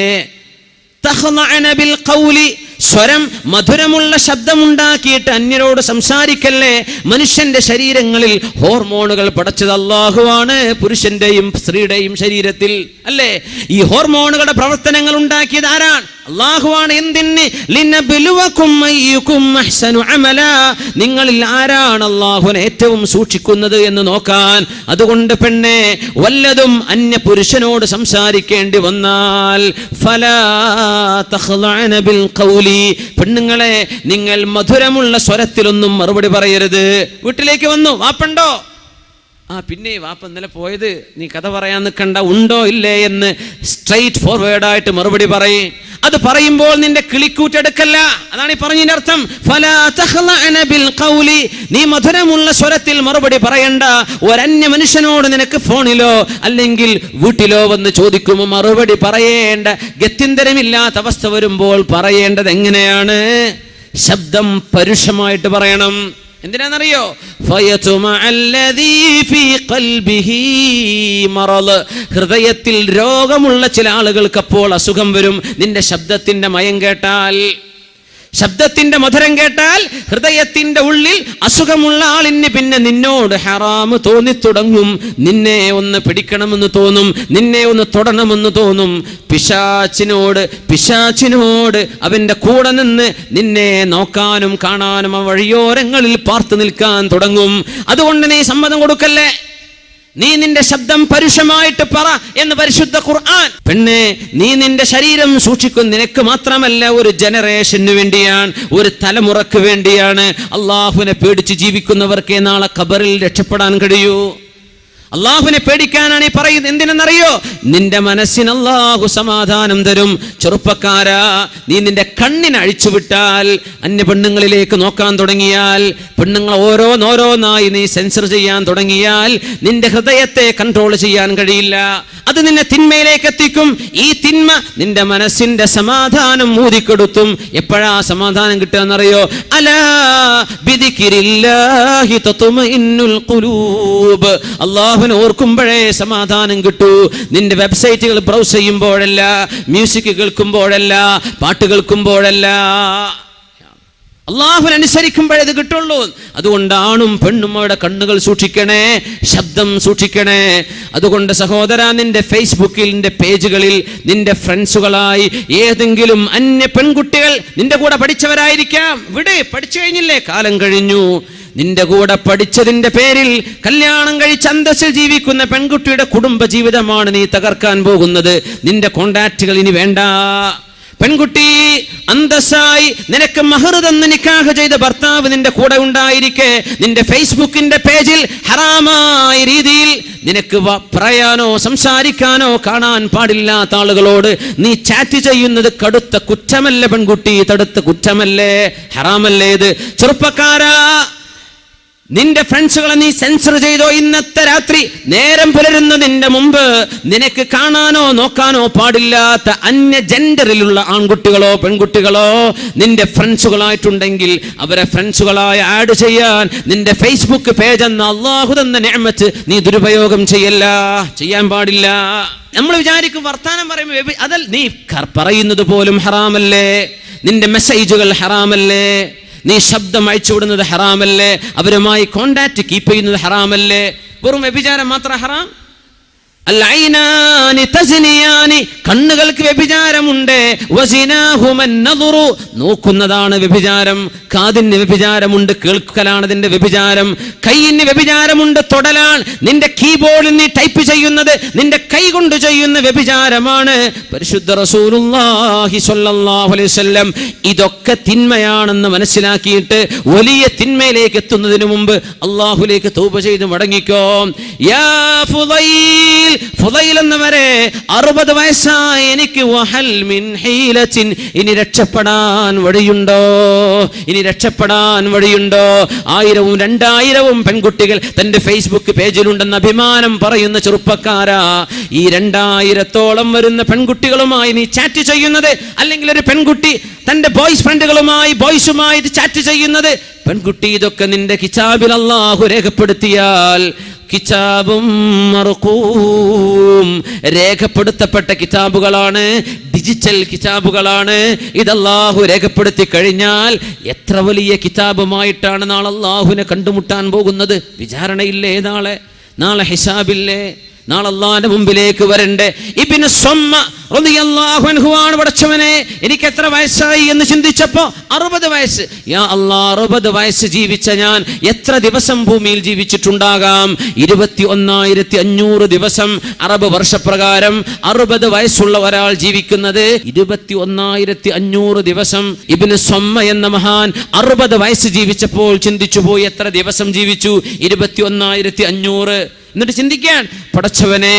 തഖ്നഅന ബിൽ ഖൗലി, സ്വരം മധുരമുള്ള ശബ്ദമുണ്ടാക്കിയിട്ട് അന്യരോട് സംസാരിക്കല്ലേ. മനുഷ്യന്റെ ശരീരങ്ങളിൽ ഹോർമോണുകൾ പടച്ചത് അല്ലാഹുവാണ്, പുരുഷന്റെയും സ്ത്രീയുടെയും ശരീരത്തിൽ അല്ലേ. ഈ ഹോർമോണുകളുടെ പ്രവർത്തനങ്ങൾ ഉണ്ടാക്കിയത് ആരാണ്? അല്ലാഹുവാണ്. എന്തിന്? ലിനബ്ലുവകും അയ്യുകും അഹ്സനു അമല, നിങ്ങളിൽ ആരാണ് അല്ലാഹുവിനെ ഏറ്റവും സൂക്ഷിക്കുന്നത് എന്ന് നോക്കാൻ. അതുകൊണ്ട് പെണ്ണെ, വല്ലതും അന്യ പുരുഷനോട് സംസാരിക്കേണ്ടി വന്നാൽ ഫലാ തഖ്ലഅന ബിൽ ഖൗലി, പെണ്ണുങ്ങളെ നിങ്ങൾ മധുരമുള്ള സ്വരത്തിലൊന്നും മറുപടി പറയരുത്. വീട്ടിലേക്ക് വന്നു, വാപ്പുണ്ടോ? പിന്നെ വാപ്പ ഇന്നലെ പോയത്, നീ കഥ പറയാൻ നിൽക്കണ്ട, ഉണ്ടോ ഇല്ലേ എന്ന് സ്ട്രൈറ്റ് ഫോർവേഡ് ആയിട്ട് മറുപടി പറയും. അത് പറയുമ്പോൾ നിന്റെ കിളിക്കൂറ്റെടുക്കല്ല, അതാണ് ഈ പറഞ്ഞതിന്റെ അർത്ഥം. ഫലാ തഖ്ലഅന ബിൽ ഖൗലി, നീ മധുരമുള്ള സ്വരത്തിൽ മറുപടി പറയണ്ട. ഒരന്യ മനുഷ്യനോട് നിനക്ക് ഫോണിലോ അല്ലെങ്കിൽ വീട്ടിലോ വന്ന് ചോദിക്കുമ്പോൾ മറുപടി പറയേണ്ട ഗത്യന്തരമില്ലാത്ത അവസ്ഥ വരുമ്പോൾ പറയേണ്ടത് എങ്ങനെയാണ്? ശബ്ദം പരുഷമായിട്ട് പറയണം. എന്തിനാണെന്നറിയോ? ഹൃദയത്തിൽ രോഗമുള്ള ചില ആളുകൾക്ക് അപ്പോൾ അസുഖം വരും. നിന്റെ ശബ്ദത്തിന്റെ മയം കേട്ടാൽ, ശബ്ദത്തിന്റെ മധുരം കേട്ടാൽ ഹൃദയത്തിന്റെ ഉള്ളിൽ അസുഖമുള്ള ആളിന് പിന്നെ നിന്നോട് ഹറാമ് തോന്നിത്തുടങ്ങും. നിന്നെ ഒന്ന് പിടിക്കണമെന്ന് തോന്നും, നിന്നെ ഒന്ന് തൊടണമെന്ന് തോന്നും. പിശാചിനോട് അവന്റെ കൂടെ നിന്ന് നിന്നെ നോക്കാനും കാണാനും ആ വഴിയോരങ്ങളിൽ പാർത്തു നിൽക്കാൻ തുടങ്ങും. അതുകൊണ്ട് നീ സമ്മതം കൊടുക്കല്ലേ. നീ നിന്റെ ശബ്ദം പരുഷമായിട്ട് പറ എന്ന് പരിശുദ്ധ ഖുർആൻ. പെണ്ണെ, നീ നിന്റെ ശരീരം സൂക്ഷിക്കും. നിനക്ക് മാത്രമല്ല, ഒരു ജനറേഷന് വേണ്ടിയാണ്, ഒരു തലമുറക്ക് വേണ്ടിയാണ്. അള്ളാഹുവിനെ പേടിച്ച് ജീവിക്കുന്നവർക്കേ നാളെ ഖബറിൽ രക്ഷപ്പെടാൻ കഴിയൂ. അള്ളാഹുവിനെ പേടിക്കാനാണ് ഈ പറയുന്നത്. എന്തിനെന്നറിയോ? നിന്റെ മനസ്സിന് അള്ളാഹു സമാധാനം തരും. ചെറുപ്പക്കാരാ, നീ നിന്റെ കണ്ണിനെ അഴിച്ചുവിട്ടാൽ, അന്യ പെണ്ണുങ്ങളിലേക്ക് നോക്കാൻ തുടങ്ങിയാൽ, പെണ്ണുങ്ങൾ ഓരോന്നോരോന്നായി നീ സെൻസർ ചെയ്യാൻ തുടങ്ങിയാൽ, നിന്റെ ഹൃദയത്തെ കൺട്രോൾ ചെയ്യാൻ കഴിയില്ല. അത് നിന്നെ തിന്മയിലേക്ക് എത്തിക്കും. ഈ തിന്മ നിന്റെ മനസ്സിന്റെ സമാധാനം ഊതിക്കെടുത്തും. എപ്പോഴാ സമാധാനം കിട്ടുകയെന്നറിയോ? അലാ ബിദിക്രില്ലാഹി തത്മഇന്നുൽ ഖുലൂബ്, അല്ലാഹുവിനെ ഓർക്കുമ്പോഴേ സമാധാനം കിട്ടൂ. നിന്റെ വെബ്സൈറ്റുകൾ ബ്രൗസ് ചെയ്യുമ്പോഴല്ല, മ്യൂസിക് കേൾക്കുമ്പോഴല്ല, പാട്ട് കേൾക്കുമ്പോഴല്ല, അള്ളാഹുവിനെ അനുസരിക്കുമ്പോഴേ ഇത് കിട്ടുള്ളൂ. അതുകൊണ്ട് ആണും പെണ്ണും അവരുടെ കണ്ണുകൾ സൂക്ഷിക്കണേ, ശബ്ദം സൂക്ഷിക്കണേ. അതുകൊണ്ട് സഹോദര, നിന്റെ ഫേസ്ബുക്കിൽ, നിന്റെ പേജുകളിൽ നിന്റെ ഫ്രണ്ട്സുകളായി ഏതെങ്കിലും അന്യ പെൺകുട്ടികൾ നിന്റെ കൂടെ പഠിച്ചവരായിരിക്കാം. ഇവിടെ പഠിച്ചു കഴിഞ്ഞില്ലേ, കാലം കഴിഞ്ഞു. നിന്റെ കൂടെ പഠിച്ചതിന്റെ പേരിൽ കല്യാണം കഴിച്ച് അന്തസ്സിൽ ജീവിക്കുന്ന പെൺകുട്ടിയുടെ കുടുംബ ജീവിതമാണ് നീ തകർക്കാൻ പോകുന്നത്. നിന്റെ കോണ്ടാക്റ്റുകൾ ഇനി വേണ്ട. പെൺകുട്ടി, അന്തസ്സായി നിനക്ക് മഹർ തന്ന് നിക്കാഹ് ചെയ്ത ഭർത്താവ് നിന്റെ കൂടെ ഉണ്ടായിരിക്കെ, നിന്റെ ഫേസ്ബുക്കിന്റെ പേജിൽ ഹറാമായ രീതിയിൽ നിനക്ക് പറയാനോ സംസാരിക്കാനോ കാണാൻ പാടില്ലാത്ത ആളുകളോട് നീ ചാറ്റ് ചെയ്യുന്നത് കടുത്ത കുറ്റമല്ലേ പെൺകുട്ടി? തടുത്ത കുറ്റമല്ലേ? ഹറാമല്ലേ ഇത്? ചെറുപ്പക്കാരാ, നിന്റെ ഫ്രണ്ട്സുകളെ നീ സെൻസർ ചെയ്തോ? ഇന്നത്തെ രാത്രി നേരം പുലരുന്നതിന്റെ മുമ്പ് നിനക്ക് കാണാനോ നോക്കാനോ പാടില്ലാത്ത അന്യ ജെൻഡറിലുള്ള ആൺകുട്ടികളോ പെൺകുട്ടികളോ നിന്റെ ഫ്രണ്ട്സുകളായിട്ടുണ്ടെങ്കിൽ അവരെ ഫ്രണ്ട്സുകളായി ആഡ് ചെയ്യാൻ നിന്റെ ഫേസ്ബുക്ക് പേജ് എന്ന അള്ളാഹു തന്ന നിഅമത്ത് നീ ദുരുപയോഗം ചെയ്യാൻ പാടില്ല. നമ്മൾ വിചാരിക്കും വർത്താനം പറയുമ്പോൾ അതൽ നീ പറയുന്നത് പോലും ഹറാമല്ലേ? നിന്റെ മെസ്സേജുകൾ ഹറാമല്ലേ? നീ ശബ്ദം അയച്ചുവിടുന്നത് ഹറാമല്ലേ? അവരുമായി കോണ്ടാക്ട് കീപ്പ് ചെയ്യുന്നത് ഹറാമല്ലേ? വെറും വ്യഭിചാരം മാത്രം ഹറാം? അൽഐനാനി തസ്നിയാനി, കണ്ണുകൾക്ക് വ്യഭിചാരമുണ്ട്. വസിനാഹുമൻ നദുറു, നോക്കുന്നതാണ് വ്യഭിചാരം. കാതിന് വ്യഭിചാരമുണ്ട്, കേൾക്കലാണ് അതിന്റെ വ്യഭിചാരം. കൈയിന് വ്യഭിചാരമുണ്ട്, തൊടലാണ്. നിന്റെ കീബോർഡിൽ നീ ടൈപ്പ് ചെയ്യുന്നത് നിന്റെ കൈ കൊണ്ട് ചെയ്യുന്ന വ്യഭിചാരമാണ്. പരിശുദ്ധ റസൂലുള്ളാഹി സ്വല്ലല്ലാഹു അലൈഹി വസല്ലം ഇതൊക്കെ തിന്മയാണെന്ന് മനസ്സിലാക്കിയിട്ട് വലിയ തിന്മയിലേക്ക് എത്തുന്നതിന് മുമ്പ് അള്ളാഹുലേക്ക് തൗബ ചെയ്ത് മടങ്ങിക്കോ. യാ ഫുദൈൽ, ഫുദൈൽ എന്നവരെ 60 വയസ്സായി എനിക്ക് വഹൽ മിൻ ഹീലത്തിൻ, ഇനി രക്ഷപ്പെടാൻ വഴിയുണ്ടോ? ഇനി രക്ഷപ്പെടാൻ വഴിയുണ്ടോ? 1000 2000 പെൺകുട്ടികൾ തന്റെ ഫേസ്ബുക്ക് പേജിലുണ്ടെന്ന് അഭിമാനം പറയുന്ന ചെറുപ്പക്കാരാ, ഈ 2000-ഓളം വരുന്ന പെൺകുട്ടികളുമായി നീ ചാറ്റ് ചെയ്യുന്നത്, അല്ലെങ്കിൽ ഒരു പെൺകുട്ടി തന്റെ ബോയ്സ് ഫ്രണ്ടുകളുമായി ബോയ്സുമായി ചാറ്റ് ചെയ്യുന്നത്, പെൺകുട്ടി ഇതൊക്കെ നിന്റെ കിതാബിൽ അല്ലാഹു രേഖപ്പെടുത്തിയാൽ, കിതാബും മർഖൂം, രേഖപ്പെടുത്തപ്പെട്ട കിതാബുകളാണ്, ഡിജിറ്റൽ കിതാബുകളാണ്. ഇത് അല്ലാഹു രേഖപ്പെടുത്തി കഴിഞ്ഞാൽ എത്ര വലിയ കിതാബുമായിട്ടാണ് നാളെ അല്ലാഹുവിനെ കണ്ടുമുട്ടാൻ പോകുന്നത്. വിചാരണയില്ലേ നാളെ ഹിസാബില്ലേ? നാളെ അല്ലാഹുവിന്റെ മുമ്പിലേക്ക് വരണ്ടേ? ഇബ്നു സ്വമ്മ റളിയല്ലാഹു അൻഹു ആണ്, പടച്ചവനെ എനിക്ക് എത്ര വയസ്സായി എന്ന് ചിന്തിച്ചപ്പോ 60 വയസ്സ്. യാ അല്ലാഹ്, 60 വയസ്സ് ജീവിച്ച ഞാൻ എത്ര ദിവസം ഭൂമിയിൽ ജീവിച്ചിട്ടുണ്ടാകാം? 21,500 ദിവസം. അറബ് വർഷപ്രകാരം 60 വയസ്സുള്ള ഒരാൾ ജീവിക്കുന്നത് 21,500 ദിവസം. ഇബ്നു സ്വമ്മ എന്ന മഹാൻ 60 വയസ്സ് ജീവിച്ചപ്പോൾ ചിന്തിച്ചു പോയി, എത്ര ദിവസം ജീവിച്ചു? 21,500. എന്നിട്ട് ചിന്തിക്കാൻ, പടച്ചവനെ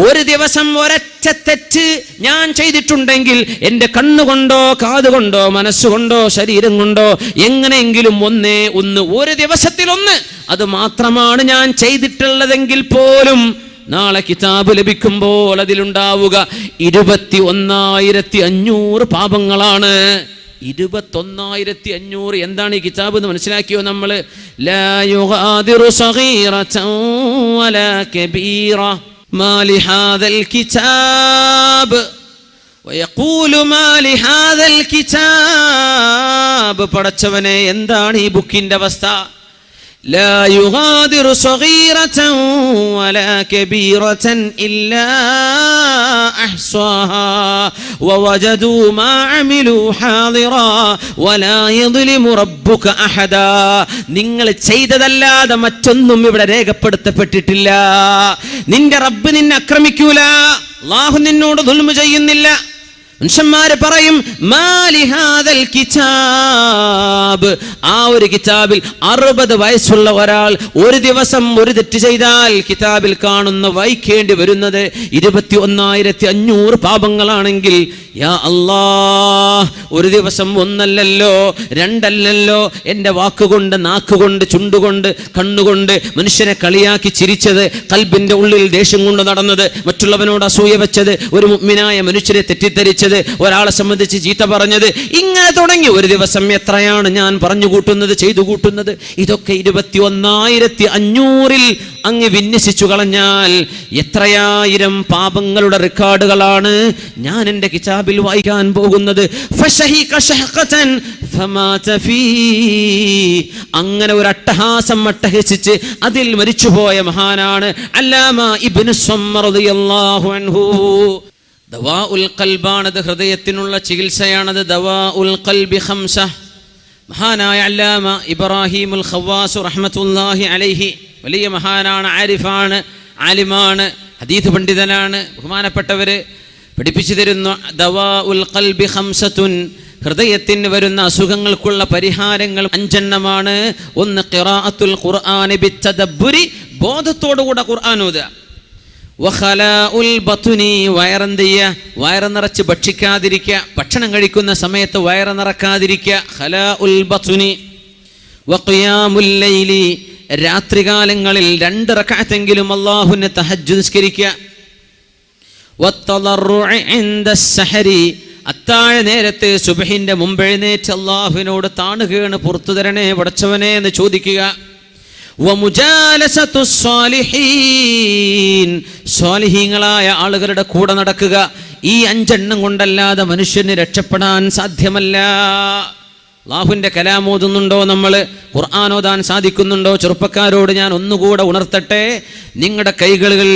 ഒരു ദിവസം ഒരൊറ്റ തെറ്റ് ഞാൻ ചെയ്തിട്ടുണ്ടെങ്കിൽ എൻ്റെ കണ്ണുകൊണ്ടോ കാതുകൊണ്ടോ മനസ്സുകൊണ്ടോ ശരീരം കൊണ്ടോ എങ്ങനെയെങ്കിലും ഒരു ദിവസത്തിൽ ഒന്ന്, അത് മാത്രമാണ് ഞാൻ ചെയ്തിട്ടുള്ളതെങ്കിൽ പോലും നാളെ കിതാബ് ലഭിക്കുമ്പോൾ അതിലുണ്ടാവുക 21,500 പാപങ്ങളാണ്. 21,500. എന്താണ് ഈ കിതാബ് എന്ന് മനസ്സിലാക്കിയോ നമ്മൾ? ലാ യുഗാദിറു സഗീറതൻ വലാ കബീറ മാ ലിഹാദൽ കിതാബ് വയഖൂലു മാ ലിഹാദൽ കിതാബ്. പടച്ചവനെ, എന്താണ് ഈ ബുക്കിന്റെ അവസ്ഥ? ലാ യുഗാദിറു സഗീറതൻ വലാ കബീറതൻ ഇല്ലാ അഹ്സാഹാ വവജദൂ മാ അമിലൂ ഹാദിറാ വലാ യദ്ലിമു റബ്ബുക അഹദാ. നിങ്ങൾ ചെയ്തതല്ലാതെ മറ്റൊന്നും ഇവിടെ രേഖപ്പെടുത്തപ്പെട്ടിട്ടില്ല. നിന്റെ റബ്ബ് നിന്നെ ആക്രമിക്കൂല, അല്ലാഹു നിന്നോട് ദുൽമ ചെയ്യുന്നില്ല. മനുഷ്യന്മാര് പറയും മാലിഹാദൽ കിതാബ്, ആ ഒരു കിതാബിൽ 60 വയസ്സുള്ള ഒരാൾ ഒരു ദിവസം ഒരു തെറ്റ് ചെയ്താൽ കിതാബിൽ കാണുന്ന വായിക്കേണ്ടി വരുന്നത് 21,500 പാപങ്ങളാണെങ്കിൽ, യാ അല്ലാഹ്, ഒരു ദിവസം ഒന്നല്ലല്ലോ രണ്ടല്ലല്ലോ എൻ്റെ വാക്കുകൊണ്ട് നാക്കുകൊണ്ട് ചുണ്ടുകൊണ്ട് കണ്ണുകൊണ്ട് മനുഷ്യനെ കളിയാക്കി ചിരിച്ചത്, കൽബിന്റെ ഉള്ളിൽ ദേഷ്യം കൊണ്ട് നടന്നത്, മറ്റുള്ളവനോട് അസൂയ വെച്ചത്, ഒരു മുഅ്മിനായ മനുഷ്യരെ തെറ്റിദ്ധരിച്ചത്, ഒരാളെ സംബന്ധിച്ച് ചീത്ത പറഞ്ഞത്, ഇങ്ങനെ തുടങ്ങി ഒരു ദിവസം എത്രയാണ് ഞാൻ പറഞ്ഞു കൂട്ടുന്നത്, ചെയ്തു കൂട്ടുന്നത്. ഇതൊക്കെ 21,500-ൽ അങ്ങ് വിന്യസിച്ചു കളഞ്ഞാൽ എത്രയായിരം പാപങ്ങളുടെ റെക്കോർഡുകളാണ് ഞാൻ എൻ്റെ കിതാബിൽ വായിക്കാൻ പോകുന്നത്. അങ്ങനെ ഒരു അട്ടഹാസം അട്ടഹസിച്ച് അതിൽ മരിച്ചുപോയ മഹാനാണ് അല്ലാമ ഇബ്നു സ്വമ്മ റളിയല്ലാഹു അൻഹു. ദവാഉൽ ഖൽബാണത്, ഹൃദയത്തിനുള്ള ചികിത്സയാണത്. ദവാഉൽ ഖൽബി ഖംസ. മഹാനായ അല്ലാമ ഇബ്രാഹിമുൽ ഖവ്വാസ് റഹ്മത്തുള്ളാഹി അലൈഹി വലിയ മഹാനാണ്, ആരിഫാണ്, ആലിമാണ്, ഹദീസ് പണ്ഡിതനാണ്. ബഹുമാനപ്പെട്ടവര് പഠിപ്പിച്ചു തരുന്നു, ദവാഉൽ ഖൽബി ഖംസത്തുൻ, ഹൃദയത്തിന് വരുന്ന അസുഖങ്ങൾക്കുള്ള പരിഹാരങ്ങൾ 5 എണ്ണമാണ്. ഒന്ന്, ഖിറാഅത്തുൽ ഖുർആനി ബിത്തദബ്ബുരി, ബോധത്തോടുകൂടെ ഖുർആൻ ഓതുക. വഖലാഉൽ ബത്നി, വയറ് നിറച്ച് ഭക്ഷിക്കാതിരിക്കുക, ഭക്ഷണം കഴിക്കുന്ന സമയത്ത് വയറ് നിറക്കാതിരിക്കുക. ഖലാഉൽ ബത്നി. വഖിയാമുൽ ലൈലി, രാത്രികാലങ്ങളിൽ 2 റക്അത്തെങ്കിലും അല്ലാഹുവിനെ തഹജ്ജുദ് നിസ്കരിക്കുക. വത്തളർറുഇ ഇൻദസ് സഹരി, അത്താഴ നേരത്ത് സുബ്ഹിന്റെ മുമ്പ് എഴുന്നേറ്റ് അല്ലാഹുവിനോട് താണുകയാണ്, പുറത്തു തരണേ പടച്ചവനെ എന്ന് ചോദിക്കുക. വമുജാലസത്തു സ്വാലിഹീൻ, സ്വാലിഹീങ്ങളായ ആളുകളുടെ കൂടെ നടക്കുക. ഈ 5 എണ്ണം കൊണ്ടല്ലാതെ മനുഷ്യന് രക്ഷപ്പെടാൻ സാധ്യമല്ല. അല്ലാഹുവിന്റെ കലാം ഓതുന്നുണ്ടോ? നമ്മൾ ഖുർആൻ ഓതാൻ സാധിക്കുന്നുണ്ടോ? ചെറുപ്പക്കാരോട് ഞാൻ ഒന്നുകൂടെ ഉണർത്തട്ടെ, നിങ്ങളുടെ കൈകളിൽ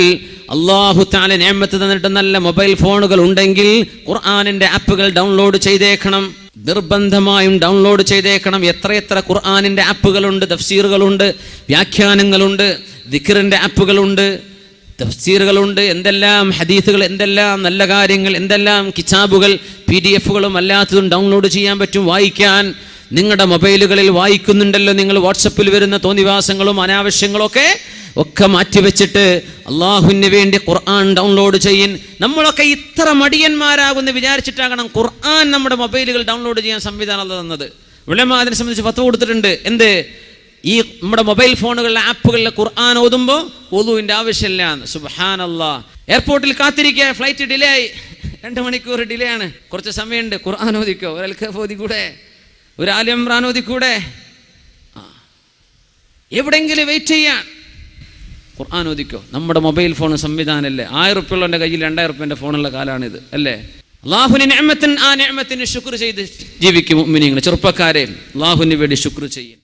അല്ലാഹു തആല നിഅമത്ത് തന്നിട്ട് നല്ല മൊബൈൽ ഫോണുകൾ ഉണ്ടെങ്കിൽ ഖുർആനിന്റെ ആപ്പുകൾ ഡൗൺലോഡ് ചെയ്തേക്കണം. നിർബന്ധമായും ഡൗൺലോഡ് ചെയ്തേക്കണം. എത്ര ഖുർആനിന്റെ ആപ്പുകളുണ്ട്, തഫ്സീറുകളുണ്ട്, വ്യാഖ്യാനങ്ങളുണ്ട്, ദിക്റിന്റെ ആപ്പുകളുണ്ട്, തഫ്സീറുകളുണ്ട്, എന്തെല്ലാം ഹദീസുകൾ, എന്തെല്ലാം നല്ല കാര്യങ്ങൾ, എന്തെല്ലാം കിതാബുകൾ, PDF-കളും അല്ലാത്തതും ഡൗൺലോഡ് ചെയ്യാൻ പറ്റും, വായിക്കാൻ. നിങ്ങളുടെ മൊബൈലുകളിൽ വായിക്കുന്നുണ്ടല്ലോ നിങ്ങൾ വാട്സപ്പിൽ വരുന്ന തോന്നിവാസങ്ങളും അനാവശ്യങ്ങളും ഒക്കെ മാറ്റിവെച്ചിട്ട് അള്ളാഹുവിന് വേണ്ടി ഖുർആൻ ഡൗൺലോഡ് ചെയ്യൻ. നമ്മളൊക്കെ ഇത്ര മടിയന്മാരാകുമെന്ന് വിചാരിച്ചിട്ടാകണം ഖുർആൻ നമ്മുടെ മൊബൈലുകൾ ഡൗൺലോഡ് ചെയ്യാൻ സംവിധാനം തന്നത്. ഉലമാ അതിനെ സംബന്ധിച്ച് ഫത്വ കൊടുത്തിട്ടുണ്ട്. എന്ത്, ഈ നമ്മുടെ മൊബൈൽ ഫോണുകളിലെ ആപ്പുകളിലെ ഖുർആൻ ഓതുമ്പോൾ വുളൂഇന്റെ ആവശ്യമില്ല. സുബ്ഹാനല്ലാഹ്. എയർപോർട്ടിൽ കാത്തിരിക്കുക, ഫ്ലൈറ്റ് ഡിലേ ആയി, 2 മണിക്കൂർ ഡിലേ ആണ്, കുറച്ച് സമയമുണ്ട്, ഖുർആൻ ഓദിക്കോ, ഒരു അൽഖഫ് ഓതിക്കൂടെ, ഒരു ആലി ഇംറാൻ ഓതിക്കൂടെ, എവിടെയെങ്കിലും വെയിറ്റ് ചെയ്യാൻ ഖുർആൻ ഓദിക്കോ. നമ്മുടെ മൊബൈൽ ഫോൺ സംവിധാനമല്ലേ. 1000 ഉറുപ്പികളുടെ കയ്യിൽ 2000 ഉറുപ്പിന്റെ ഫോണുള്ള കാലാണിത് അല്ലേ. അള്ളാഹുവിന് നിഅമത്തിൻ, ആ നിഅമത്തിന് ശുക്ർ ചെയ്ത് ജീവിക്കും മുഅ്മിനീങ്ങൾ. ചെറുപ്പക്കാരെ അള്ളാഹുവിന് വേണ്ടി ശുക്ർ ചെയ്യും.